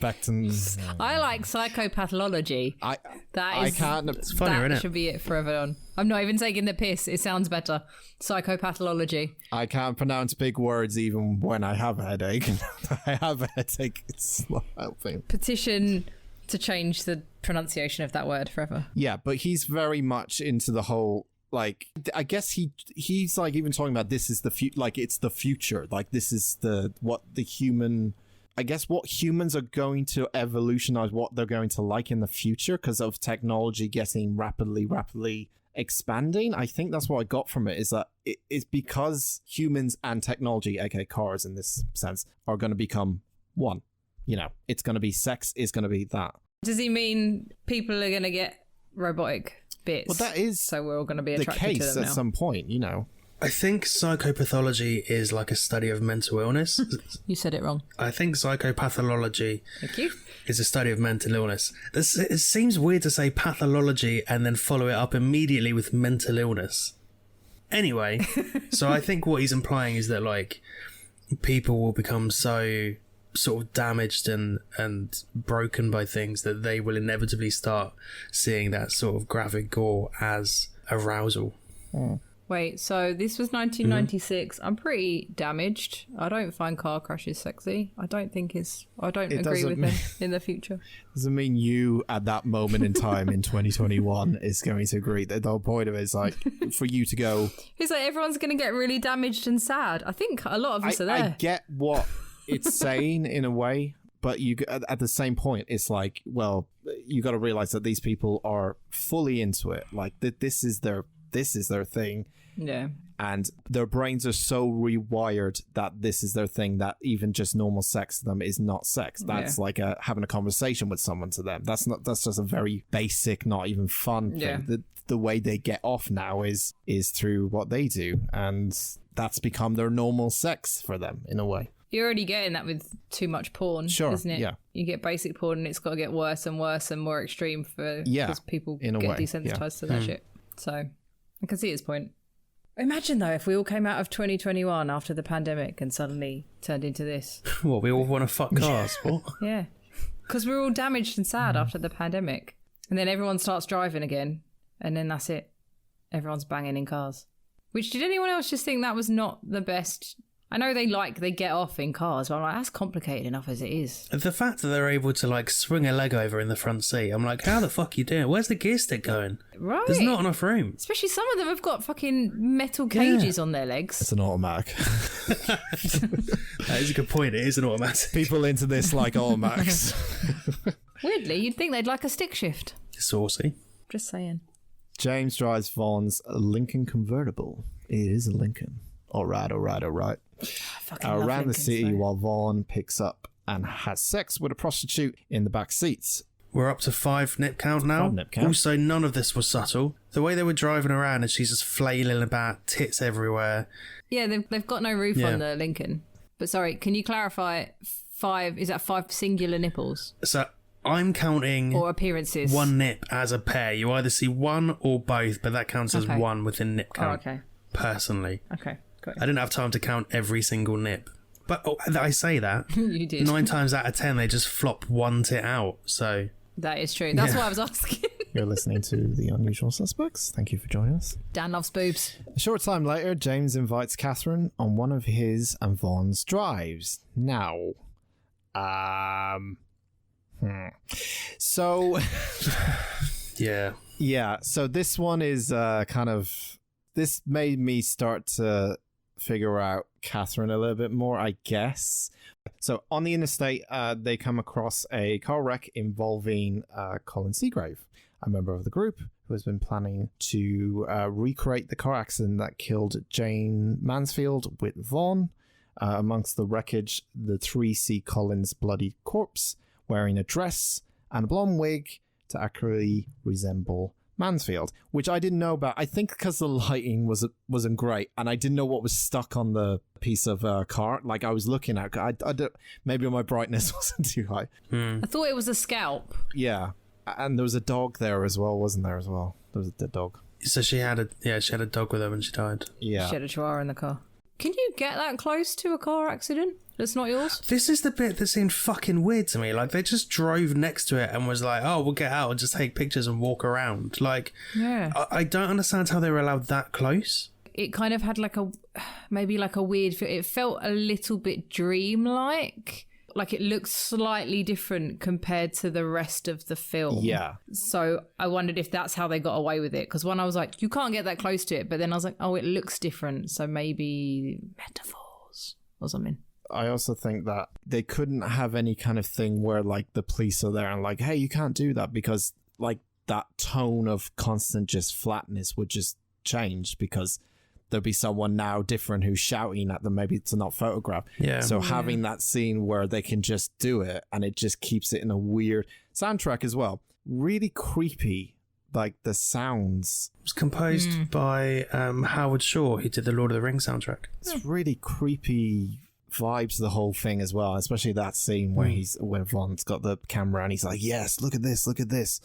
A: Becton's.
B: I like psychopathology.
A: I
B: That is.
A: can't.
C: It's funnier,
B: that
C: isn't it?
B: should be it forever on. I'm not even taking the piss. It sounds better. Psychopathology.
A: I can't pronounce big words even when I have a headache. I have a headache. It's not helping.
B: Petition to change the pronunciation of that word forever.
A: Yeah, but he's very much into the whole. Like, I guess he's like even talking about this is the like it's the future. Like this is what the human. I guess what humans are going to evolutionize, what they're going to like in the future because of technology getting rapidly expanding. I think that's what I got from it, is that it's because humans and technology, aka cars in this sense, are going to become one. You know, it's going to be sex, is going to be that.
B: Does he mean people are going to get robotic bits?
A: Well, that is
B: so we're all going to be
A: the
B: attracted to
A: case
B: them
A: at
B: now.
A: some point, you know.
C: I think psychopathology is like a study of mental illness.
B: You said it wrong.
C: I think psychopathology
B: Thank you.
C: is a study of mental illness. It seems weird to say pathology and then follow it up immediately with mental illness. Anyway, so I think what he's implying is that like people will become so sort of damaged and broken by things that they will inevitably start seeing that sort of graphic gore as arousal.
B: Wait, so this was 1996. I'm pretty damaged. I don't find car crashes sexy. I don't agree with him in the future.
A: Doesn't mean you at that moment in time in 2021 is going to agree. The whole point of it is like for you to go.
B: He's like, everyone's going to get really damaged and sad. I think a lot of us are there.
A: I get what it's saying in a way, but you at the same point, it's like, well, you got to realize that these people are fully into it. Like this is their thing.
B: Yeah.
A: And their brains are so rewired that this is their thing, that even just normal sex to them is not sex. That's like having a conversation with someone to them. That's just a very basic, not even fun thing.
B: Yeah.
A: The way they get off now is through what they do, and that's become their normal sex for them in a way.
B: You're already getting that with too much porn, isn't it?
A: Yeah.
B: You get basic porn and it's got to get worse and worse and more extreme because people get desensitized to that shit. So I can see his point. Imagine, though, if we all came out of 2021 after the pandemic and suddenly turned into this.
C: What, we all want to fuck cars? What?
B: Yeah. Because we're all damaged and sad after the pandemic. And then everyone starts driving again. And then that's it. Everyone's banging in cars. Which, did anyone else just think that was not the best? I know they get off in cars, but I'm like, that's complicated enough as it is.
C: The fact that they're able to like swing a leg over in the front seat, I'm like, how the fuck are you doing? Where's the gear stick going?
B: Right.
C: There's not enough room.
B: Especially some of them have got fucking metal cages on their legs.
A: It's an automatic.
C: That is a good point. It is an automatic.
A: People into this like automatics.
B: Weirdly, you'd think they'd like a stick shift.
C: Saucy.
B: Just saying.
A: James drives Vaughn's Lincoln convertible. It is a Lincoln. All right. Around the city while Vaughn picks up and has sex with a prostitute in the back seats.
C: We're up to 5 nip count now.
A: 5 nip count.
C: Also, none of this was subtle. The way they were driving around and she's just flailing about, tits everywhere.
B: Yeah, they've got no roof on the Lincoln. But sorry, can you clarify 5? Is that 5 singular nipples?
C: So I'm counting
B: or appearances.
C: 1 nip as a pair. You either see one or both, but that counts as 1 within nip count.
B: Oh, okay.
C: Personally.
B: Okay. Great.
C: I didn't have time to count every single nip. But I say that.
B: You did.
C: 9 times out of 10, they just flop 1 tit out. So
B: that is true. That's why I was asking.
A: You're listening to The Unusual Suspects. Thank you for joining us.
B: Dan loves boobs.
A: A short time later, James invites Catherine on one of his and Vaughn's drives. Now, so yeah. So this one is this made me start to figure out Catherine a little bit more, I guess. So on the interstate, they come across a car wreck involving Colin Seagrave, a member of the group who has been planning to recreate the car accident that killed Jane Mansfield with Vaughn. Amongst the wreckage, the 3 see Colin's bloody corpse wearing a dress and a blonde wig to accurately resemble Mansfield, which I didn't know about. I think because the lighting wasn't great, and I didn't know what was stuck on the piece of car. Like I was looking at, I don't, maybe my brightness wasn't too high.
B: I thought it was a scalp.
A: Yeah, and there was a dog there as well, wasn't there? As well, there was a dead dog.
C: So she had a dog with her when she died.
A: Yeah,
B: she had a chihuahua in the car. Can you get that close to a car accident that's not yours?
C: This is the bit that seemed fucking weird to me. Like, they just drove next to it and was like, oh, we'll get out and just take pictures and walk around. Like,
B: yeah.
C: I don't understand how they were allowed that close.
B: It kind of had maybe a weird feel. It felt a little bit dreamlike. Like it looks slightly different compared to the rest of the film.
A: Yeah.
B: So I wondered if that's how they got away with it. Because when I was like, you can't get that close to it. But then I was like, oh, it looks different. So maybe metaphors or something.
A: I also think that they couldn't have any kind of thing where like the police are there and like, hey, you can't do that, because like that tone of constant just flatness would just change, because there'll be someone now different who's shouting at them maybe to not photograph.
C: Yeah.
A: So having that scene where they can just do it and it just keeps it in a weird soundtrack as well. Really creepy, like the sounds.
C: It was composed by Howard Shore, who did the Lord of the Rings soundtrack.
A: It's really creepy vibes, the whole thing as well, especially that scene where where Vaughn's got the camera and he's like, yes, look at this.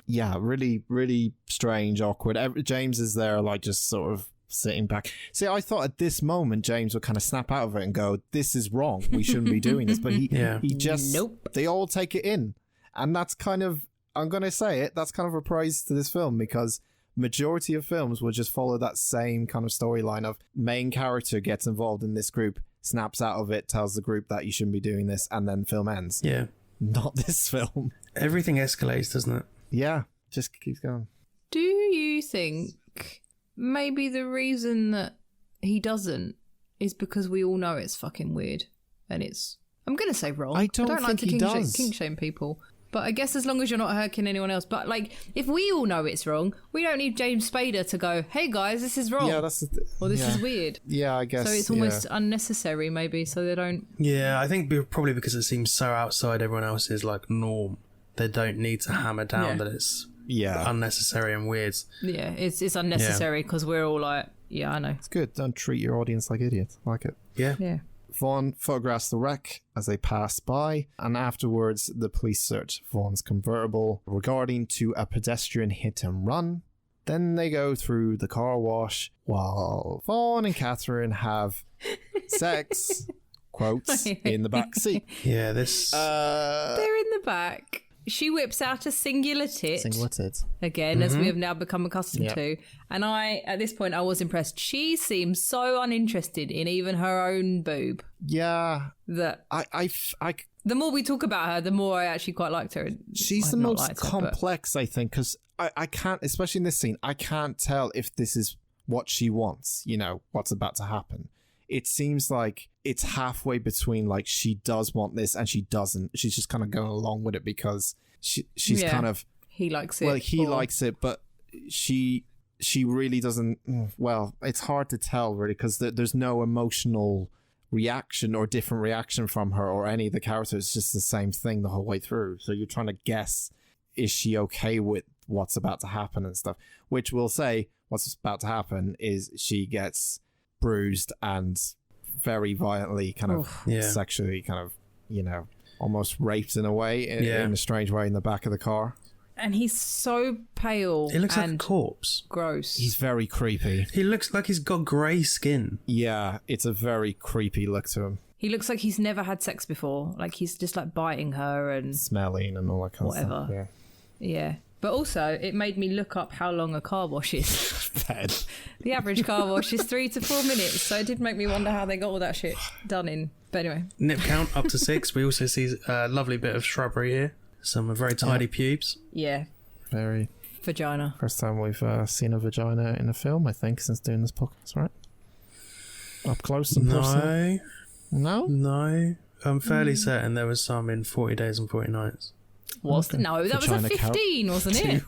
A: Yeah, really, really strange, awkward. James is there like just sort of sitting back. See, I thought at this moment James would kind of snap out of it and go, this is wrong, we shouldn't be doing this, but he just
B: nope.
A: They all take it in, and that's kind of, I'm gonna say it, that's kind of a praise to this film, because majority of films will just follow that same kind of storyline of main character gets involved in this group, snaps out of it, tells the group that you shouldn't be doing this, and then film ends.
C: Yeah.
A: Not this film.
C: Everything escalates, doesn't it?
A: Yeah, just keeps going.
B: Do you think maybe the reason that he doesn't is because we all know it's fucking weird and it's... I'm going to say wrong.
A: I don't
B: like
A: think
B: to
A: he does.
B: kink shame people. But I guess as long as you're not hurting anyone else. But, like, if we all know it's wrong, we don't need James Spader to go, hey, guys, this is wrong.
A: Yeah, that's
B: or this is weird.
A: Yeah, I guess.
B: So it's almost unnecessary, maybe, so they don't...
C: Yeah, I think probably because it seems so outside everyone else's, like, norm. They don't need to hammer down that it's unnecessary and weird.
B: Yeah, it's unnecessary because we're all like, yeah, I know.
A: It's good. Don't treat your audience like idiots. I like it.
C: Yeah.
B: Yeah.
A: Vaughn photographs the wreck as they pass by, and afterwards the police search Vaughn's convertible regarding to a pedestrian hit and run. Then they go through the car wash while Vaughn and Catherine have sex, quotes, in the back seat.
C: Yeah, this...
B: They're in the back. She whips out a singular tit.
A: Singular tit.
B: Again, as we have now become accustomed to. And at this point, I was impressed. She seems so uninterested in even her own boob.
A: Yeah.
B: That
A: I
B: the more we talk about her, the more I actually quite liked her.
A: She's the most complex, I think, because I can't, especially in this scene, I can't tell if this is what she wants, you know, what's about to happen. It seems like it's halfway between, like, she does want this and she doesn't. She's just kind of going along with it because she's kind of...
B: He likes it.
A: Well, he likes it, but she really doesn't... Well, it's hard to tell, really, because there's no emotional reaction or different reaction from her or any of the characters. It's just the same thing the whole way through. So you're trying to guess, is she okay with what's about to happen and stuff? Which we'll say what's about to happen is she gets... bruised and very violently kind of sexually kind of, you know, almost raped in a way, in a strange way, in the back of the car.
B: And he's so pale.
C: He looks
B: and
C: like a corpse.
B: Gross.
A: He's very creepy.
C: He looks like he's got grey skin.
A: Yeah, it's a very creepy look to him.
B: He looks like he's never had sex before. Like he's just like biting her and...
A: smelling and all that kind of stuff. Yeah.
B: Yeah. But also, it made me look up how long a car wash is.
A: Bad.
B: The average car wash is 3 to 4 minutes, so it did make me wonder how they got all that shit done in. But anyway.
C: Nip count up to 6. We also see a lovely bit of shrubbery here. Some very tidy pubes.
B: Yeah.
A: Very.
B: Vagina.
A: First time we've seen a vagina in a film, I think, since doing this podcast, right? Up close and personal.
C: No. I'm fairly certain there was some in 40 Days and 40 Nights.
B: No, that was a 15, wasn't it?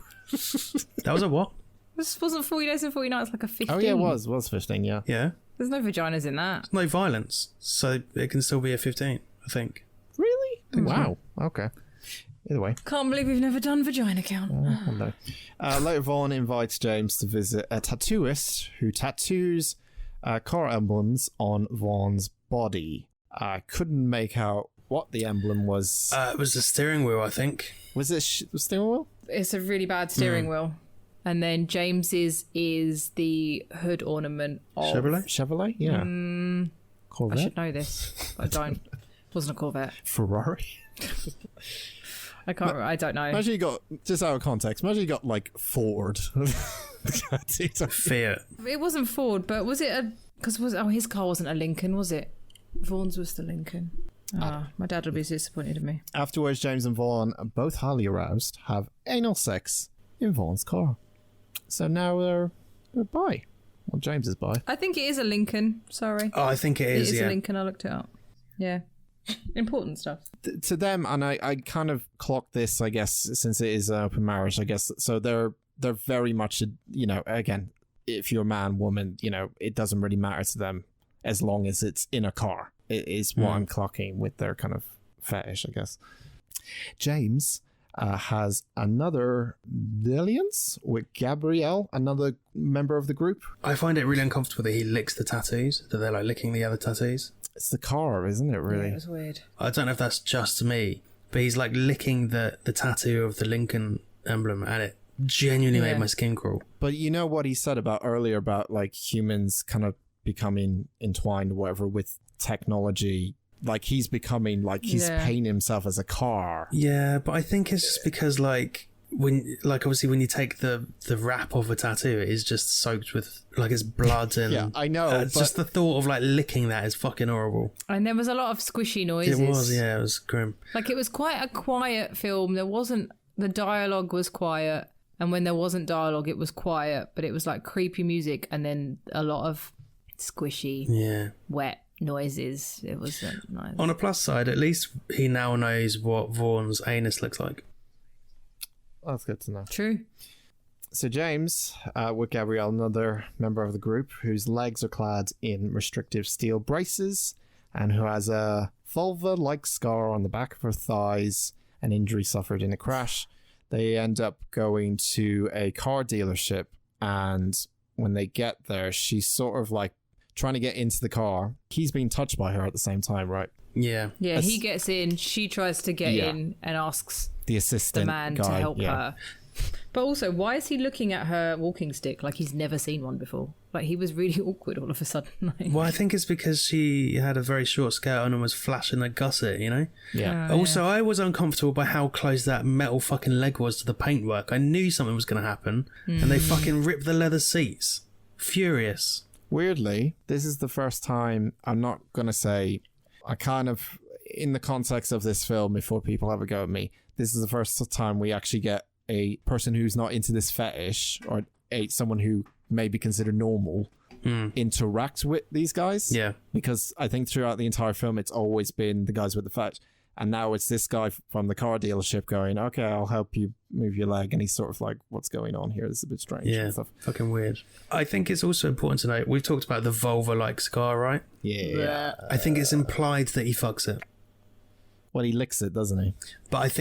C: That was a what?
B: Wasn't 40 Days and 40 Nights like a 15?
A: Oh yeah, it was 15, yeah.
C: Yeah.
B: There's no vaginas in that.
C: No violence, so it can still be a 15, I think.
A: Really? Wow. Okay. Either way.
B: Can't believe we've never done vagina count.
A: No. Later, Vaughn invites James to visit a tattooist who tattoos car emblems on Vaughn's body. I couldn't make out what the emblem was.
C: It was the steering wheel, I think.
A: Was it the steering wheel?
B: It's a really bad steering wheel. And then James's is the hood ornament of...
A: Chevrolet? Yeah. Corvette?
B: I should know this, but I don't. It wasn't a Corvette.
A: Ferrari?
B: I don't know.
A: Imagine you got, just out of context, imagine you got, like, Ford.
C: Fiat.
B: It wasn't Ford, but was it a... Because his car wasn't a Lincoln, was it? Vaughn's was the Lincoln. My dad will be disappointed in me.
A: Afterwards, James and Vaughn, both highly aroused, have anal sex in Vaughn's car. So now they're bi. Well, James is bi.
B: I think it is a Lincoln. Sorry.
C: Oh, I think it is,
B: It is a Lincoln. I looked it up. Yeah. Important stuff.
A: To them, and I kind of clocked this, I guess, since it is open marriage, I guess. So they're very much, you know, again, if you're a man, woman, you know, it doesn't really matter to them as long as it's in a car. It is what I'm clocking with their kind of fetish, I guess. James has another dalliance with Gabrielle, another member of the group.
C: I find it really uncomfortable that he licks the tattoos, that they're like licking the other tattoos.
A: It's the car, isn't it, really?
B: Yeah, it was weird.
C: I don't know if that's just me, but he's like licking the tattoo of the Lincoln emblem, and it genuinely made my skin crawl.
A: But you know what he said about earlier about like humans kind of becoming entwined or whatever with technology, like he's becoming like he's painting himself as a car.
C: Yeah, but I think it's just because like obviously when you take the wrap of a tattoo, it is just soaked with like it's blood and
A: Yeah, I know. But
C: just the thought of like licking that is fucking horrible.
B: And there was a lot of squishy noises.
C: It was, yeah, it was grim.
B: Like, it was quite a quiet film. The dialogue was quiet, and when there wasn't dialogue, it was quiet, but it was like creepy music and then a lot of squishy, wet noises. It wasn't nice.
C: On a plus side, at least he now knows what Vaughn's anus looks like.
A: that's good to know.
B: True.
A: So James, with Gabrielle, another member of the group, whose legs are clad in restrictive steel braces and who has a vulva-like scar on the back of her thighs, an injury suffered in a crash. They end up going to a car dealership, and when they get there, she's sort of like trying to get into the car. He's being touched by her at the same time, right?
C: Yeah.
B: Yeah, he gets in, she tries to get in and asks
A: the assistant
B: man
A: guy,
B: to help her. But also, why is he looking at her walking stick like he's never seen one before? Like, he was really awkward all of a sudden.
C: Well, I think it's because she had a very short skirt on and was flashing a gusset, you know?
A: Yeah.
C: Also, I was uncomfortable by how close that metal fucking leg was to the paintwork. I knew something was going to happen, and they fucking ripped the leather seats. Furious.
A: Weirdly, this is the first time, I'm not going to say, I kind of, in the context of this film, before people have a go at me, this is the first time we actually get a person who's not into this fetish, or someone who may be considered normal, interact with these guys.
C: Yeah.
A: Because I think throughout the entire film, it's always been the guys with the fetish. And now it's this guy from the car dealership going, okay, I'll help you move your leg. And he's sort of like, what's going on here? This is a bit strange.
C: Yeah,
A: and stuff.
C: fucking weird. I think it's also important to note, we've talked about the vulva-like scar, right?
A: Yeah.
C: I think it's implied that he fucks it.
A: Well, he licks it, doesn't he?
C: But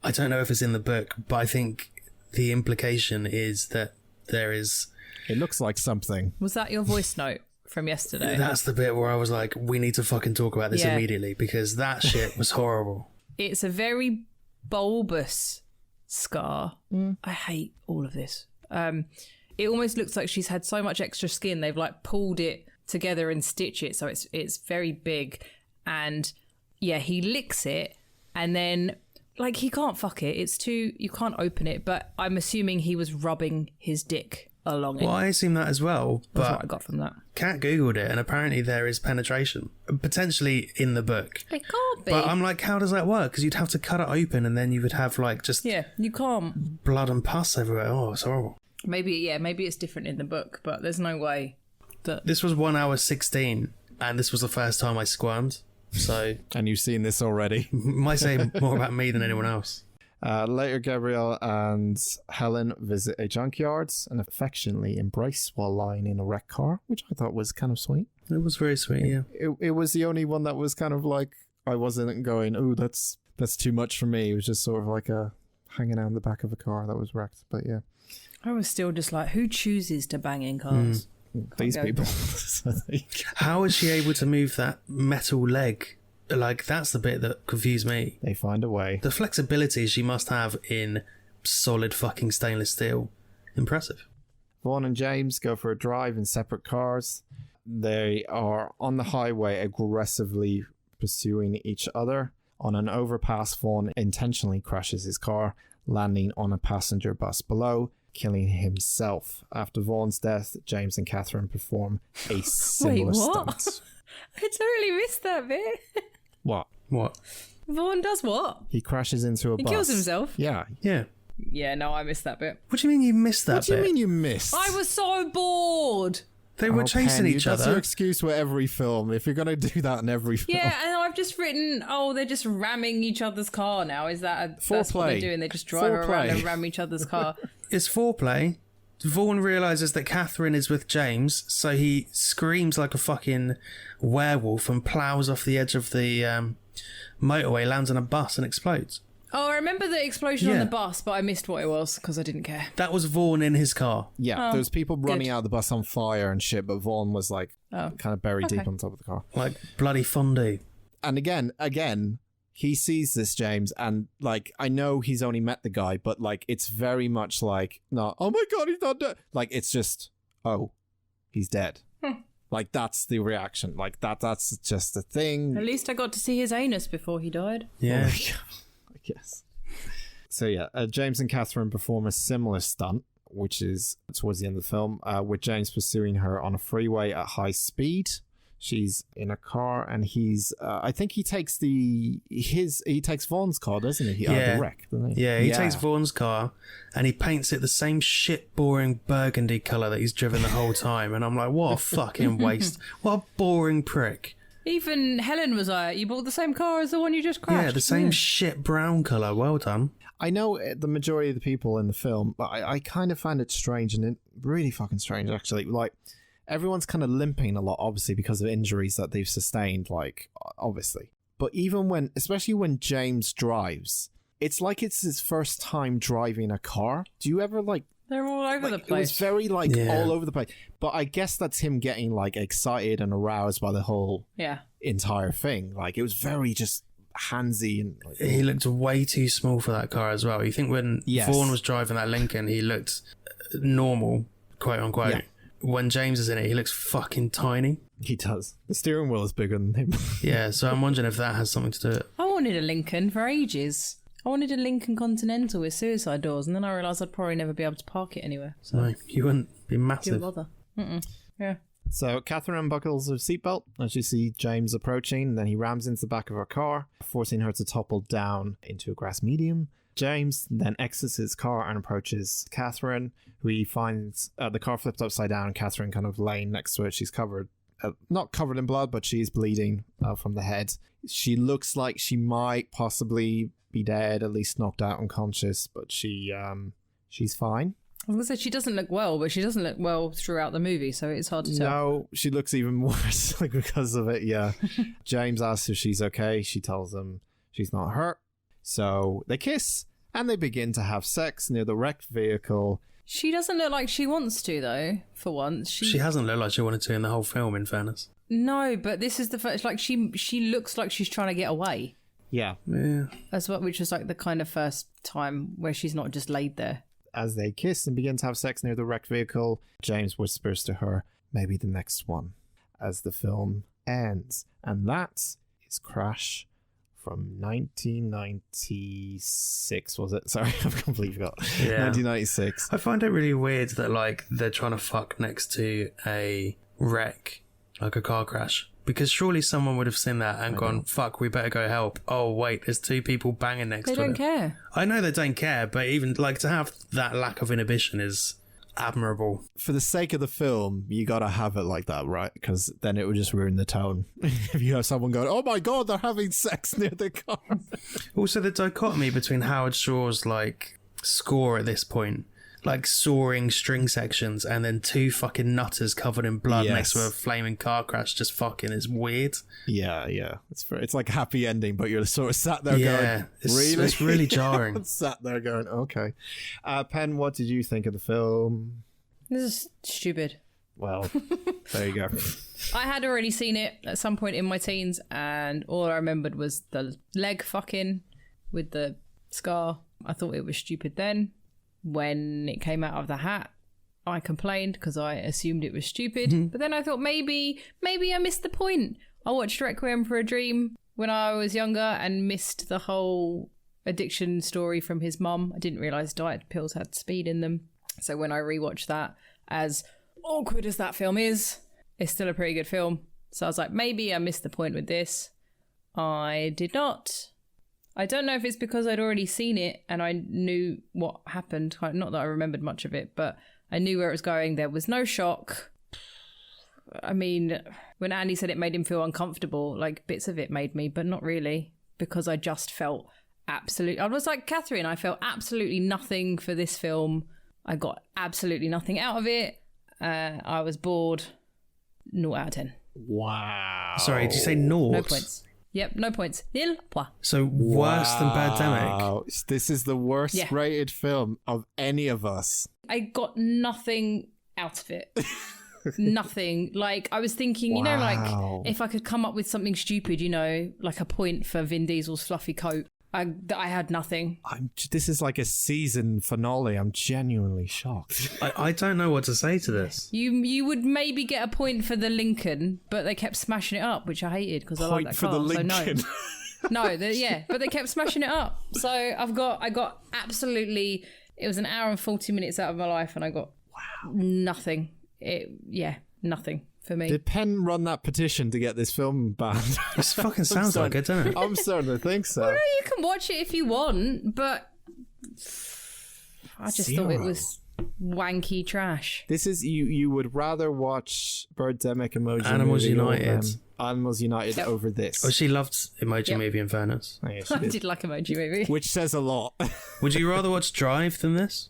C: I don't know if it's in the book, but I think the implication is that there is...
A: It looks like something.
B: Was that your voice note from yesterday?
C: That's the bit where I was like, we need to fucking talk about this immediately, because that shit was horrible.
B: It's a very bulbous scar. I hate all of this. It almost looks like she's had so much extra skin, they've like pulled it together and stitched it, so it's very big. And yeah, he licks it, and then like he can't fuck it. You can't open it, but I'm assuming he was rubbing his dick along it.
C: Well, I assume that as well,
B: That's
C: but
B: what I got from that.
C: Kat googled it, and apparently there is penetration, potentially in the book.
B: It can't be.
C: But I'm like, how does that work? Because you'd have to cut it open, and then you would have like just
B: you can't.
C: blood and pus everywhere. Oh, it's horrible.
B: Maybe it's different in the book, but there's no way that...
C: This was 1 hour 16, and this was the first time I squirmed. So,
A: And you've seen this already.
C: might say more about me than anyone else.
A: Later, Gabrielle and Helen visit a junkyard and affectionately embrace while lying in a wrecked car, which I thought was kind of sweet.
C: It was very sweet, yeah.
A: It was the only one that was kind of like, I wasn't going, oh, that's too much for me. It was just sort of like a hanging out in the back of a car that was wrecked. But yeah.
B: I was still just like, who chooses to bang in cars?
A: These people.
C: How is she able to move that metal leg? Like, that's the bit that confused me.
A: They find a way.
C: The flexibility she must have in solid fucking stainless steel. Impressive.
A: Vaughn and James go for a drive in separate cars. They are on the highway aggressively pursuing each other. On an overpass, Vaughn intentionally crashes his car, landing on a passenger bus below, killing himself. After Vaughn's death, James and Catherine perform a similar stunt.
B: I totally missed that bit.
A: What?
B: Vaughn does what?
A: He crashes into a bus.
B: He kills himself?
A: Yeah.
C: Yeah.
B: Yeah, no, I missed that bit.
C: What do you mean you missed that
A: What do you
C: bit?
A: mean you missed?
B: I was so bored.
C: They were chasing
A: Penny,
C: each
A: That's your
C: other.
A: excuse with every film. If you're going to do that in every film.
B: Yeah, and I've just written, they're just ramming each other's car now. Is that that's what they're doing? They just drive around and ram each other's car.
C: It's foreplay. Vaughan realises that Catherine is with James, so he screams like a fucking werewolf and plows off the edge of the motorway, lands on a bus and explodes.
B: Oh, I remember the explosion on
C: Yeah.
B: the bus, but I missed what it was because I didn't care.
C: That was Vaughan in his car.
A: Yeah, there was people running
B: good.
A: out of the bus on fire and shit, but Vaughn was like kind of buried deep on top of the car.
C: Like bloody fondue.
A: And again, he sees this, James, and like, I know he's only met the guy, but like, it's very much like, no, oh my God, he's not dead. Like, it's just, oh, he's dead. Like, that's the reaction. Like, that's just a thing.
B: At least I got to see his anus before he died.
C: Yeah.
A: I guess. So yeah, James and Catherine perform a similar stunt, which is towards the end of the film, with James pursuing her on a freeway at high speed. She's in a car, and he's I think he takes he takes Vaughn's car, doesn't he? The wreck, doesn't he?
C: Yeah, he takes Vaughn's car and he paints it the same shit boring burgundy colour that he's driven the whole time, and I'm like, what a fucking waste. What a boring prick.
B: Even Helen was like, you bought the same car as the one you just crashed.
C: Yeah, the same shit brown colour. Well done.
A: I know the majority of the people in the film, but I kind of find it strange, and it really fucking strange, actually. Like, everyone's kind of limping a lot, obviously, because of injuries that they've sustained, like, obviously. But even especially when James drives, it's like it's his first time driving a car. Do you ever, like...
B: They're all over the place.
A: It was very, all over the place. But I guess that's him getting, excited and aroused by the whole entire thing. Like, it was very just handsy. And
C: he looked way too small for that car as well. You think when Vaughan was driving that Lincoln, he looked normal, quote unquote. Yeah. When James is in it, he looks fucking tiny.
A: He does. The steering wheel is bigger than him.
C: Yeah, so I'm wondering if that has something to do with it.
B: I wanted a Lincoln for ages. I wanted a Lincoln Continental with suicide doors, and then I realised I'd probably never be able to park it anywhere. So
C: no, you wouldn't be massive.
B: You bother. Yeah.
A: So Catherine unbuckles her seatbelt as you see James approaching, and then he rams into the back of her car, forcing her to topple down into a grass median. James then exits his car and approaches Catherine, who he finds the car flipped upside down, and Catherine kind of laying next to it. She's covered, not covered in blood, but she's bleeding from the head. She looks like she might possibly be dead, at least knocked out unconscious, but she's fine.
B: I was going to say, she doesn't look well, but she doesn't look well throughout the movie, so it's hard to tell.
A: No, she looks even worse because of it, yeah. James asks if she's okay. She tells him she's not hurt. So they kiss, and they begin to have sex near the wrecked vehicle.
B: She doesn't look like she wants to, though, for once. She
C: hasn't looked like she wanted to in the whole film, in fairness.
B: No, but this is the first, she looks like she's trying to get away.
A: Yeah.
B: As well, which was the kind of first time where she's not just laid there.
A: As they kiss and begin to have sex near the wrecked vehicle, James whispers to her, maybe the next one, as the film ends. And that is Crash from 1996, was it? Sorry, I've completely forgot. Yeah. 1996.
C: I find it really weird that, they're trying to fuck next to a wreck, like a car crash. Because surely someone would have seen that and gone, fuck, we better go help. Oh, wait, there's two people banging next to it.
B: They don't care.
C: I know they don't care, but even, to have that lack of inhibition is admirable.
A: For the sake of the film, you gotta have it like that, right? Because then it would just ruin the tone. If you have someone going, oh my god, they're having sex near the car.
C: Also, the dichotomy between Howard Shore's, score at this point, soaring string sections, and then two fucking nutters covered in blood next to a flaming car crash just fucking is weird.
A: Yeah. It's like a happy ending, but you're sort of sat there going, really?
C: It's really jarring.
A: Sat there going, okay. Pen, what did you think of the film?
B: This is stupid.
A: Well, there you go.
B: I had already seen it at some point in my teens, and all I remembered was the leg fucking with the scar. I thought it was stupid then. When it came out of the hat, I complained because I assumed it was stupid. But then I thought maybe I missed the point. I watched Requiem for a Dream when I was younger and missed the whole addiction story from his mum. I didn't realise diet pills had speed in them. So when I rewatched that, as awkward as that film is, it's still a pretty good film. So I was like, maybe I missed the point with this. I did not. I don't know if it's because I'd already seen it and I knew what happened. Not that I remembered much of it, but I knew where it was going. There was no shock. I mean, when Andy said it made him feel uncomfortable, bits of it made me, but not really, because I just felt absolutely... I was like Catherine, I felt absolutely nothing for this film. I got absolutely nothing out of it. I was bored. 0 out of 10.
A: Wow.
C: Sorry, did you say 0?
B: No points. Yep, no points. Nil point.
C: So worse than Birdemic.
A: This is the worst rated film of any of us.
B: I got nothing out of it. Nothing. I was thinking, if I could come up with something stupid, like a point for Vin Diesel's fluffy coat. I had nothing.
A: This is like a season finale. I'm genuinely shocked.
C: I don't know what to say to this.
B: You would maybe get a point for the Lincoln, but they kept smashing it up, which I hated because I like that car. Point for the Lincoln. So no. but they kept smashing it up. So I got absolutely. It was an hour and 40 minutes out of my life, and I got nothing. Nothing for me.
A: Did Penn run that petition to get this film banned?
C: This fucking sounds like it, doesn't it?
A: I'm starting to think so.
B: Well, no, you can watch it if you want, but I just thought it was wanky trash.
A: This is you would rather watch Birdemic Emoji
C: Animals
A: Movie
C: United.
A: Animals United over this.
C: Oh, she loved Emoji Movie, in fairness.
A: Oh, yeah, she
B: I
A: did.
B: did like Emoji Movie.
A: Which says a lot.
C: Would you rather watch Drive than this?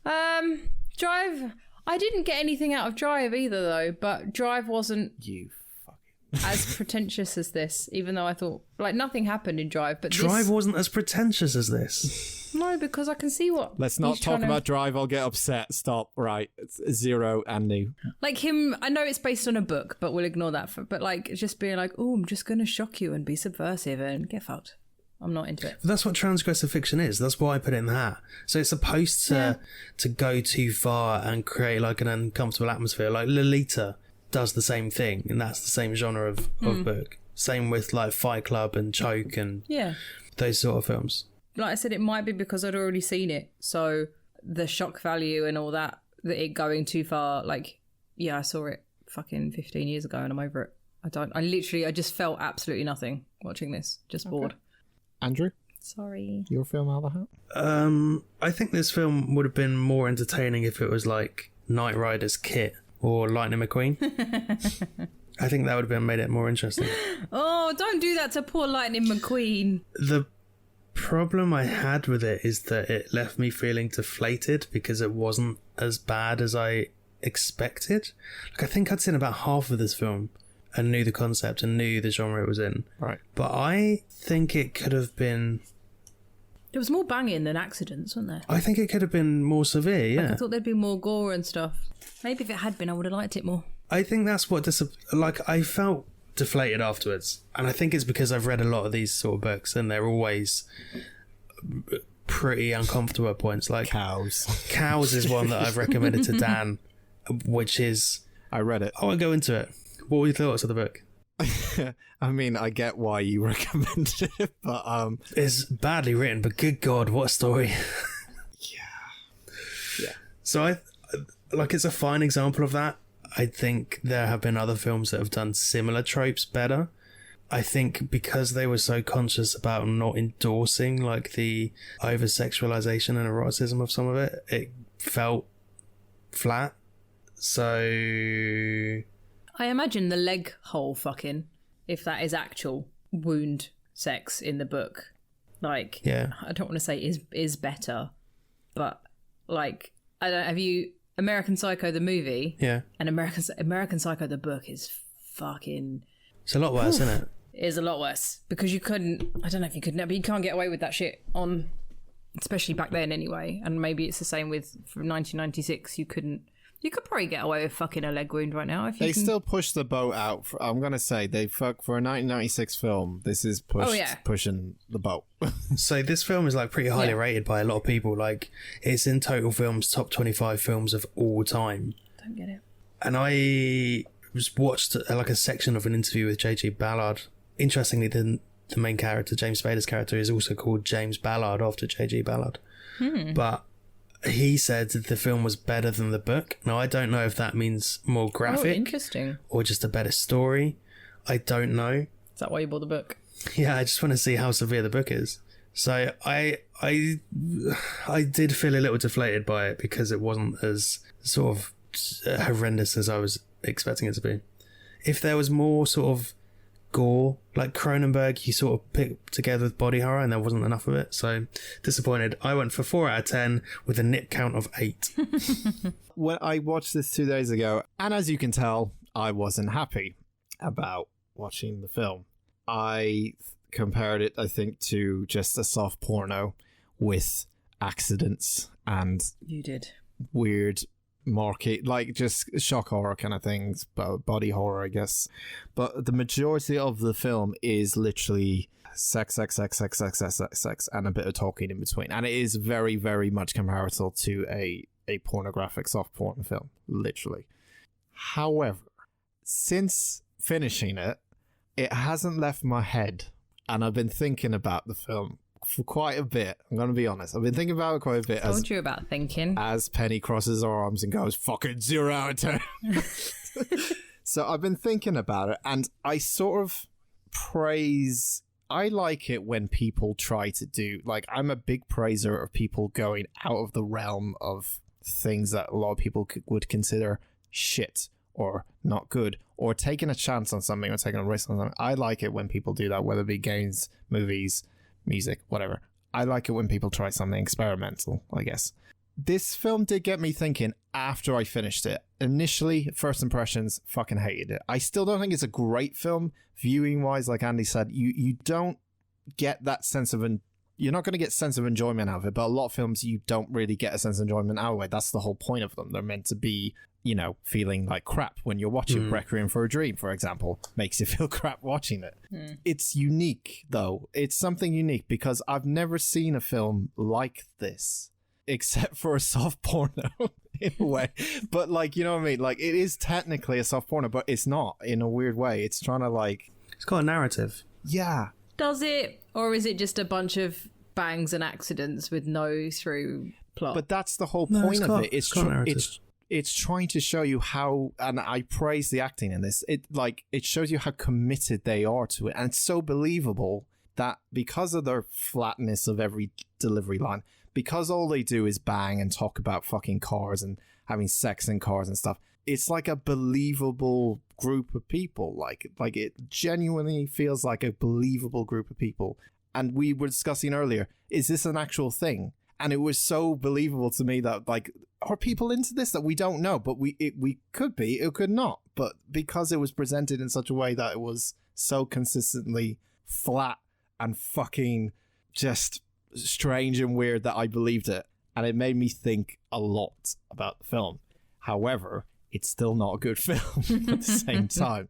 B: Drive. I didn't get anything out of Drive either, though. But Drive wasn't
A: You fucking...
B: as pretentious as this, even though I thought nothing happened in Drive. But
C: Drive wasn't as pretentious as this.
B: No, because I can see what.
A: Let's not
B: he's
A: talk
B: trying
A: about Drive. I'll get upset. Stop. Right. It's 0 and new.
B: Like him. I know it's based on a book, but we'll ignore that. But just being like, oh, I'm just going to shock you and be subversive and get fucked. I'm not into it.
C: But that's what transgressive fiction is. That's why I put it in the hat. So it's supposed to go too far and create like an uncomfortable atmosphere. Like Lolita does the same thing, and that's the same genre of book. Same with like Fight Club and Choke and those sort of films.
B: Like I said, it might be because I'd already seen it. So the shock value and all that it going too far, I saw it fucking 15 years ago and I'm over it. I just felt absolutely nothing watching this. Just bored.
A: Andrew?
B: Sorry.
A: Your film out of the hat?
C: I think this film would have been more entertaining if it was like Knight Rider's Kit or Lightning McQueen. I think that would have made it more interesting.
B: Oh, don't do that to poor Lightning McQueen.
C: The problem I had with it is that it left me feeling deflated because it wasn't as bad as I expected. I think I'd seen about half of this film and knew the concept and knew the genre it was in.
A: Right.
C: But I think it could have been...
B: There was more banging than accidents, wasn't there?
C: I think it could have been more severe, yeah.
B: I thought there'd be more gore and stuff. Maybe if it had been, I would have liked it more.
C: I think that's what... I felt deflated afterwards. And I think it's because I've read a lot of these sort of books and they're always pretty uncomfortable at points. Like
A: Cows.
C: Cows is one that I've recommended to Dan, which is...
A: I read it.
C: I won't go into it. What were your thoughts of the book?
A: I mean, I get why you recommended it, but
C: it's badly written, but good God, what a story. Yeah. So it's a fine example of that. I think there have been other films that have done similar tropes better. I think because they were so conscious about not endorsing like the over-sexualization and eroticism of some of it, it felt flat. So...
B: I imagine the leg hole fucking, if that is actual wound sex in the book, I don't want to say is better, but have you American Psycho the movie?
C: Yeah.
B: And American Psycho the book is fucking...
C: It's a lot worse, isn't it?
B: It is a lot worse because you couldn't... I don't know if you could... but you can't get away with that shit on... Especially back then anyway. And maybe it's the same with... From 1996, you couldn't... You could probably get away with fucking a leg wound right now. If you
A: still push the boat out. I'm going to say they fuck for a 1996 film. This is pushing the boat.
C: So this film is pretty highly rated by a lot of people. It's in Total Film's top 25 films of all time.
B: Don't get it.
C: And I watched a section of an interview with J.G. Ballard. Interestingly, the main character, James Spader's character, is also called James Ballard after J.G. Ballard. But he said that the film was better than the book. Now, I don't know if that means more graphic.
B: Interesting.
C: Or just a better story. I don't know.
B: Is that why you bought the book?
C: Yeah, I just want to see how severe the book is. So I did feel a little deflated by it because it wasn't as sort of horrendous as I was expecting it to be. If there was more sort of gore, like Cronenberg, he sort of picked together with body horror and there wasn't enough of it. So disappointed. I went for 4 out of 10 with a nit count of 8.
A: When I watched this 2 days ago, and as you can tell, I wasn't happy about watching the film. I compared it, I think, to just a soft porno with accidents and
B: you did
A: weird market, just shock horror kind of things, but body horror, I guess. But the majority of the film is literally sex, and a bit of talking in between. And it is very, very much comparable to a pornographic soft porn film, literally. However, since finishing it, it hasn't left my head and I've been thinking about the film for quite a bit. I'm going to be honest. I've been thinking about it quite a bit.
B: Told you about thinking.
A: As Penny crosses her arms and goes, fucking 0 out of 10. So I've been thinking about it, and I sort of praise... I like it when people try to do... Like, I'm a big praiser of people going out of the realm of things that a lot of people would consider shit or not good, or taking a chance on something or taking a risk on something. I like it when people do that, whether it be games, movies, music, whatever. I like it when people try something experimental, I guess. This film did get me thinking after I finished it. Initially, first impressions, fucking hated it. I still don't think it's a great film, viewing-wise, like Andy said. You don't get that sense of... You're not going to get sense of enjoyment out of it, but a lot of films, you don't really get a sense of enjoyment out of it. That's the whole point of them. They're meant to be, you know, feeling like crap when you're watching Requiem for a Dream, for example. Makes you feel crap watching it. It's unique, though. It's something unique, because I've never seen a film like this, except for a soft porno, in a way. But, like, you know what I mean? Like, it is technically a soft porno, but it's not, in a weird way. It's trying to, like...
C: It's got a narrative.
A: Yeah.
B: Does it? Or is it just a bunch of bangs and accidents with no through plot?
A: But that's the whole point of it. It's trying to show you how, and I praise the acting in this, it shows you how committed they are to it. And it's so believable that because of their flatness of every delivery line, because all they do is bang and talk about fucking cars and having sex in cars and stuff, it's like a believable group of people. Like it genuinely feels like a believable group of people. And we were discussing earlier, is this an actual thing? And it was so believable to me that, like, are people into this that we don't know? But we could be, it could not. But because it was presented in such a way that it was so consistently flat and fucking just strange and weird that I believed it. And it made me think a lot about the film. However, it's still not a good film at the same time.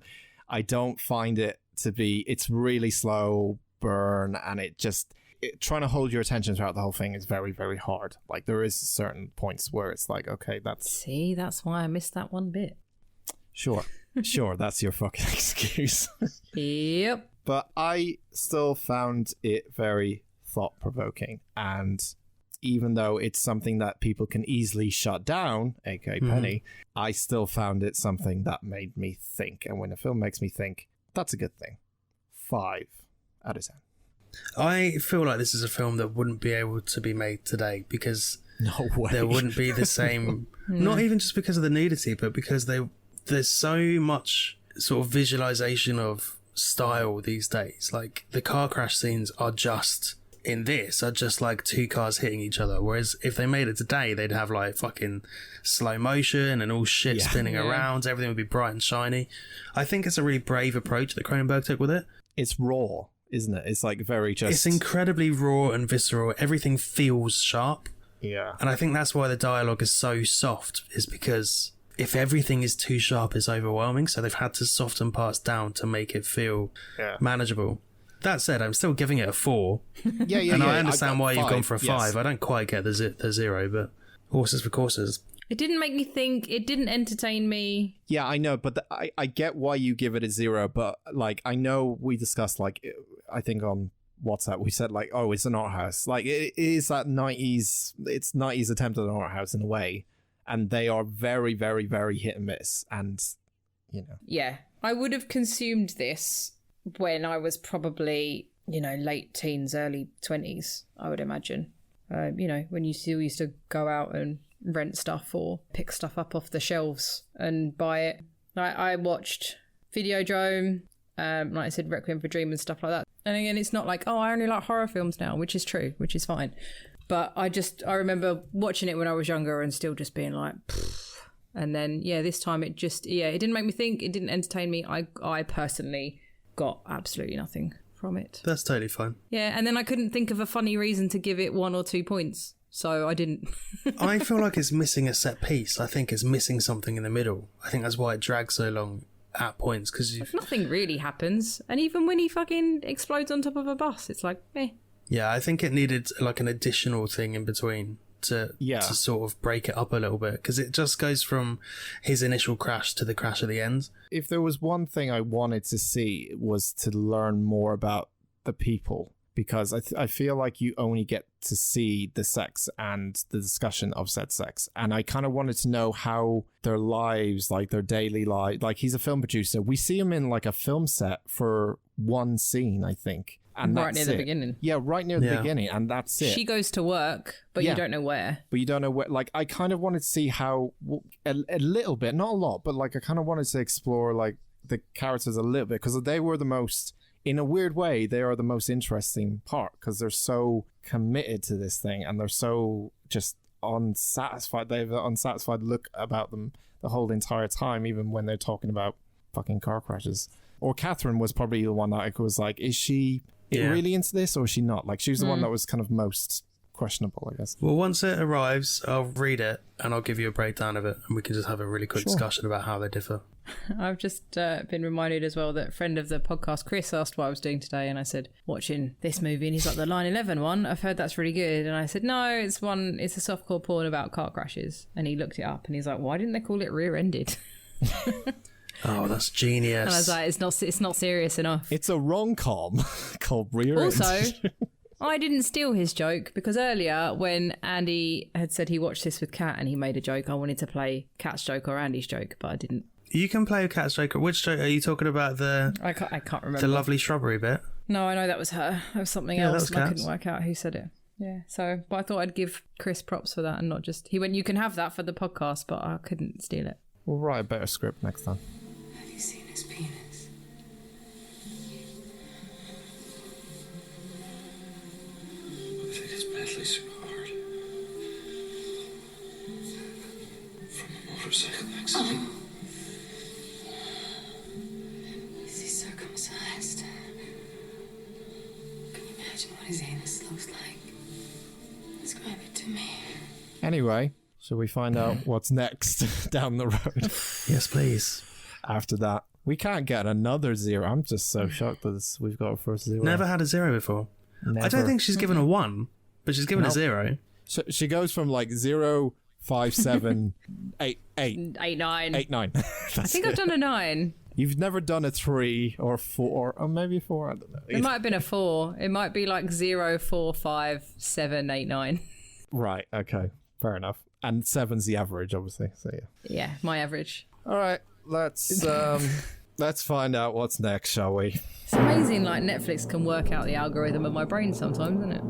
A: I don't find it to be... It's really slow burn, and trying to hold your attention throughout the whole thing is very, very hard. Like, there is certain points where it's like, okay, that's...
B: See, that's why I missed that one bit.
A: Sure, that's your fucking excuse.
B: Yep.
A: But I still found it very thought-provoking, and even though it's something that people can easily shut down, aka Penny, I still found it something that made me think. And when a film makes me think, that's a good thing. 5 out of 10.
C: I feel like this is a film that wouldn't be able to be made today, because
A: no way.
C: There wouldn't be the same, not even just because of the nudity, but because there's so much sort of visualization of style these days. Like, the car crash scenes are just like two cars hitting each other, whereas if they made it today, they'd have like fucking slow motion and all shit spinning around. Everything would be bright and shiny. I think it's a really brave approach that Cronenberg took with it.
A: It's raw, isn't it? It's like very just...
C: It's incredibly raw and visceral. Everything feels sharp.
A: Yeah.
C: And I think that's why the dialogue is so soft, is because if everything is too sharp, it's overwhelming. So they've had to soften parts down to make it feel manageable. That said, I'm still giving it a 4.
A: Yeah.
C: And I understand why you've gone for a 5.
A: Yes.
C: I don't quite get the 0, but horses for courses.
B: It didn't make me think. It didn't entertain me.
A: Yeah, I know, but I get why you give it a 0, but, like, I know we discussed, like, I think on WhatsApp, we said, like, oh, it's an art house. Like, it is that 90s, it's 90s attempt at an art house in a way, and they are very, very, very hit and miss, and, you know.
B: Yeah, I would have consumed this when I was probably, late teens, early 20s, I would imagine. When you still used to go out and rent stuff or pick stuff up off the shelves and buy it. I watched Videodrome, like I said, Requiem for a Dream and stuff like that. And again, it's not like, oh, I only like horror films now, which is true, which is fine. But I remember watching it when I was younger and still just being like, pfft. And then, this time it just, it didn't make me think, it didn't entertain me. I personally got absolutely nothing from it.
C: That's totally fine.
B: Yeah, and then I couldn't think of a funny reason to give it 1 or 2 points, so I didn't.
C: I feel like it's missing a set piece. I think it's missing something in the middle. I think that's why it drags so long at points, because
B: nothing really happens, and even when he fucking explodes on top of a bus, it's like, eh.
C: Yeah, I think it needed like an additional thing in between to sort of break it up a little bit, because it just goes from his initial crash to the crash at the end.
A: If there was one thing I wanted to see, it was to learn more about the people, because I feel like you only get to see the sex and the discussion of said sex. And I kind of wanted to know how their lives, like their daily life, like he's a film producer. We see him in like a film set for one scene, I think. And
B: right near the beginning.
A: Yeah, right near the beginning. And that's it.
B: She goes to work, but you don't know where.
A: But you don't know where. Like, I kind of wanted to see how, a little bit, not a lot, but like I kind of wanted to explore like the characters a little bit, because they were the most, in a weird way, they are the most interesting part, because they're so committed to this thing and they're so just unsatisfied. They have an unsatisfied look about them the whole entire time, even when they're talking about fucking car crashes. Or Catherine was probably the one that I was like, is she really into this or is she not? Like, she was the one that was kind of most questionable, I guess.
C: Well, once it arrives, I'll read it and I'll give you a breakdown of it, and we can just have a really quick discussion about how they differ.
B: I've just been reminded as well that a friend of the podcast, Chris, asked what I was doing today, and I said, watching this movie, and he's like, the 9/11 one, I've heard that's really good. And I said, no, it's a softcore porn about car crashes. And he looked it up and he's like, why didn't they call it Rear-Ended?
C: Oh, that's genius.
B: And I was like, it's not serious enough.
A: It's a rom-com called Rear-Ended.
B: Also, I didn't steal his joke, because earlier when Andy had said he watched this with Kat and he made a joke, I wanted to play Kat's joke or Andy's joke, but I didn't.
C: You can play a Kat's joke. Which joke are you talking about?
B: I can't remember.
C: The lovely shrubbery bit?
B: No, I know that was her. That was something else, and I couldn't work out who said it. Yeah, so, but I thought I'd give Chris props for that and not just... He went, you can have that for the podcast, but I couldn't steal it.
A: We'll write a better script next time.
E: Have you seen his penis? I think it's badly scarred. From a motorcycle accident. Is he circumcised? Can you imagine what his anus looks like? Describe it to me.
A: Anyway, shall we find out what's next down the road?
C: Yes, please.
A: After that, we can't get another 0. I'm just so shocked that we've got a first 0.
C: Never had a 0 before.
A: Never.
C: I don't think she's given a 1, but she's given a 0.
A: So she goes from like 0, 5, 7, 8,
B: 9.
A: 9.
B: I think I've done a 9.
A: You've never done a 3 or 4, or maybe 4. I don't know.
B: It might have been a 4. It might be like 0, 4, 5, 7, 8, 9.
A: Right. Okay. Fair enough. And 7's the average, obviously. So yeah.
B: Yeah, my average.
A: All right. Let's find out what's next, shall we?
B: It's amazing, like Netflix can work out the algorithm of my brain sometimes, isn't it?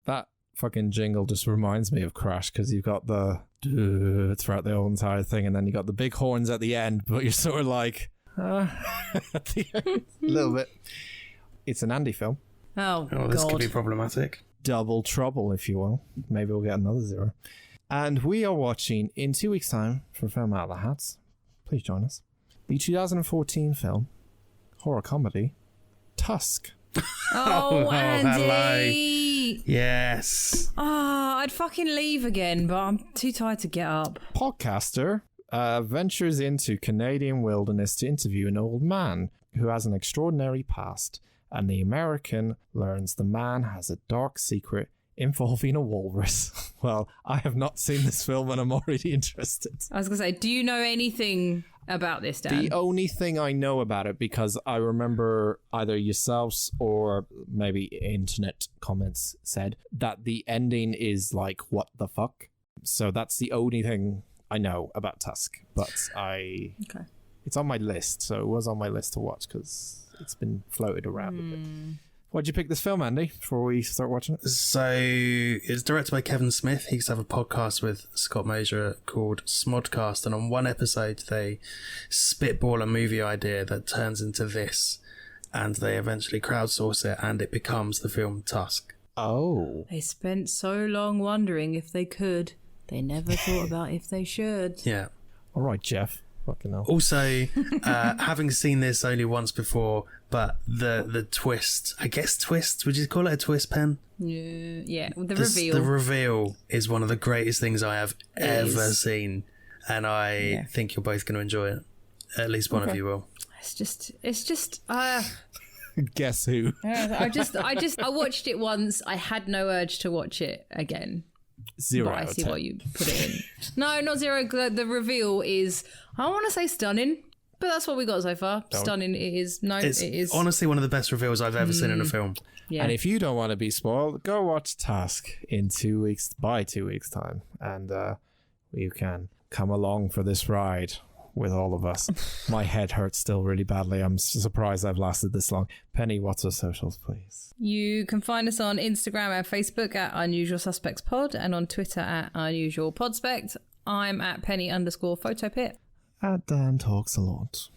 A: That fucking jingle just reminds me of Crash, because you've got the throughout the whole entire thing, and then you got the big horns at the end, but you're sort of like at the end, a little bit. It's an Andy film.
B: Oh,
C: This
B: God.
C: could be problematic.
A: Double trouble, if you will. Maybe we'll get another 0. And we are watching in 2 weeks' time for Film Out of the Hats. Please join us. The 2014 film, horror comedy, Tusk.
B: Oh, Andy!
C: hello. Yes.
B: I'd fucking leave again, but I'm too tired to get up.
A: Podcaster ventures into Canadian wilderness to interview an old man who has an extraordinary past, and the American learns the man has a dark secret involving a walrus. Well, I have not seen this film and I'm already interested.
B: I was going to say, do you know anything about this, Dan?
A: The only thing I know about it, because I remember either yourselves or maybe internet comments said that the ending is like, what the fuck? So that's the only thing I know about Tusk. But
B: Okay.
A: It's on my list, so it was on my list to watch because it's been floated around a bit. Why'd you pick this film, Andy, before we start watching it?
C: So it's directed by Kevin Smith. He used to have a podcast with Scott Major called Smodcast, and on one episode they spitball a movie idea that turns into this, and they eventually crowdsource it, and it becomes the film Tusk.
A: Oh.
B: They spent so long wondering if they could. They never thought about if they should.
C: Yeah.
A: All right, Jeff. Fucking hell.
C: Also, having seen this only once before, but the twist, I guess twist, would you call it a twist, Pen?
B: Yeah, the reveal.
C: The reveal is one of the greatest things I have ever seen, and I think you're both going to enjoy it. At least one of you will.
B: It's just
A: Guess who?
B: I watched it once. I had no urge to watch it again.
A: 0
B: But I
A: out of
B: see
A: 10.
B: what you put it in. No, not 0. The reveal is, I want to say stunning, but that's what we got so far. Stunning it is. No,
C: It's
B: it is.
C: honestly one of the best reveals I've ever seen in a film.
B: Yeah.
A: And if you don't want to be spoiled, go watch Task in 2 weeks, by 2 weeks' time. And you can come along for this ride with all of us. My head hurts still really badly. I'm surprised I've lasted this long. Penny, what's our socials, please?
B: You can find us on Instagram and Facebook at Unusual Suspects Pod and on Twitter at Unusual Podspect. I'm at Penny_photopit.
A: Dan talks a lot.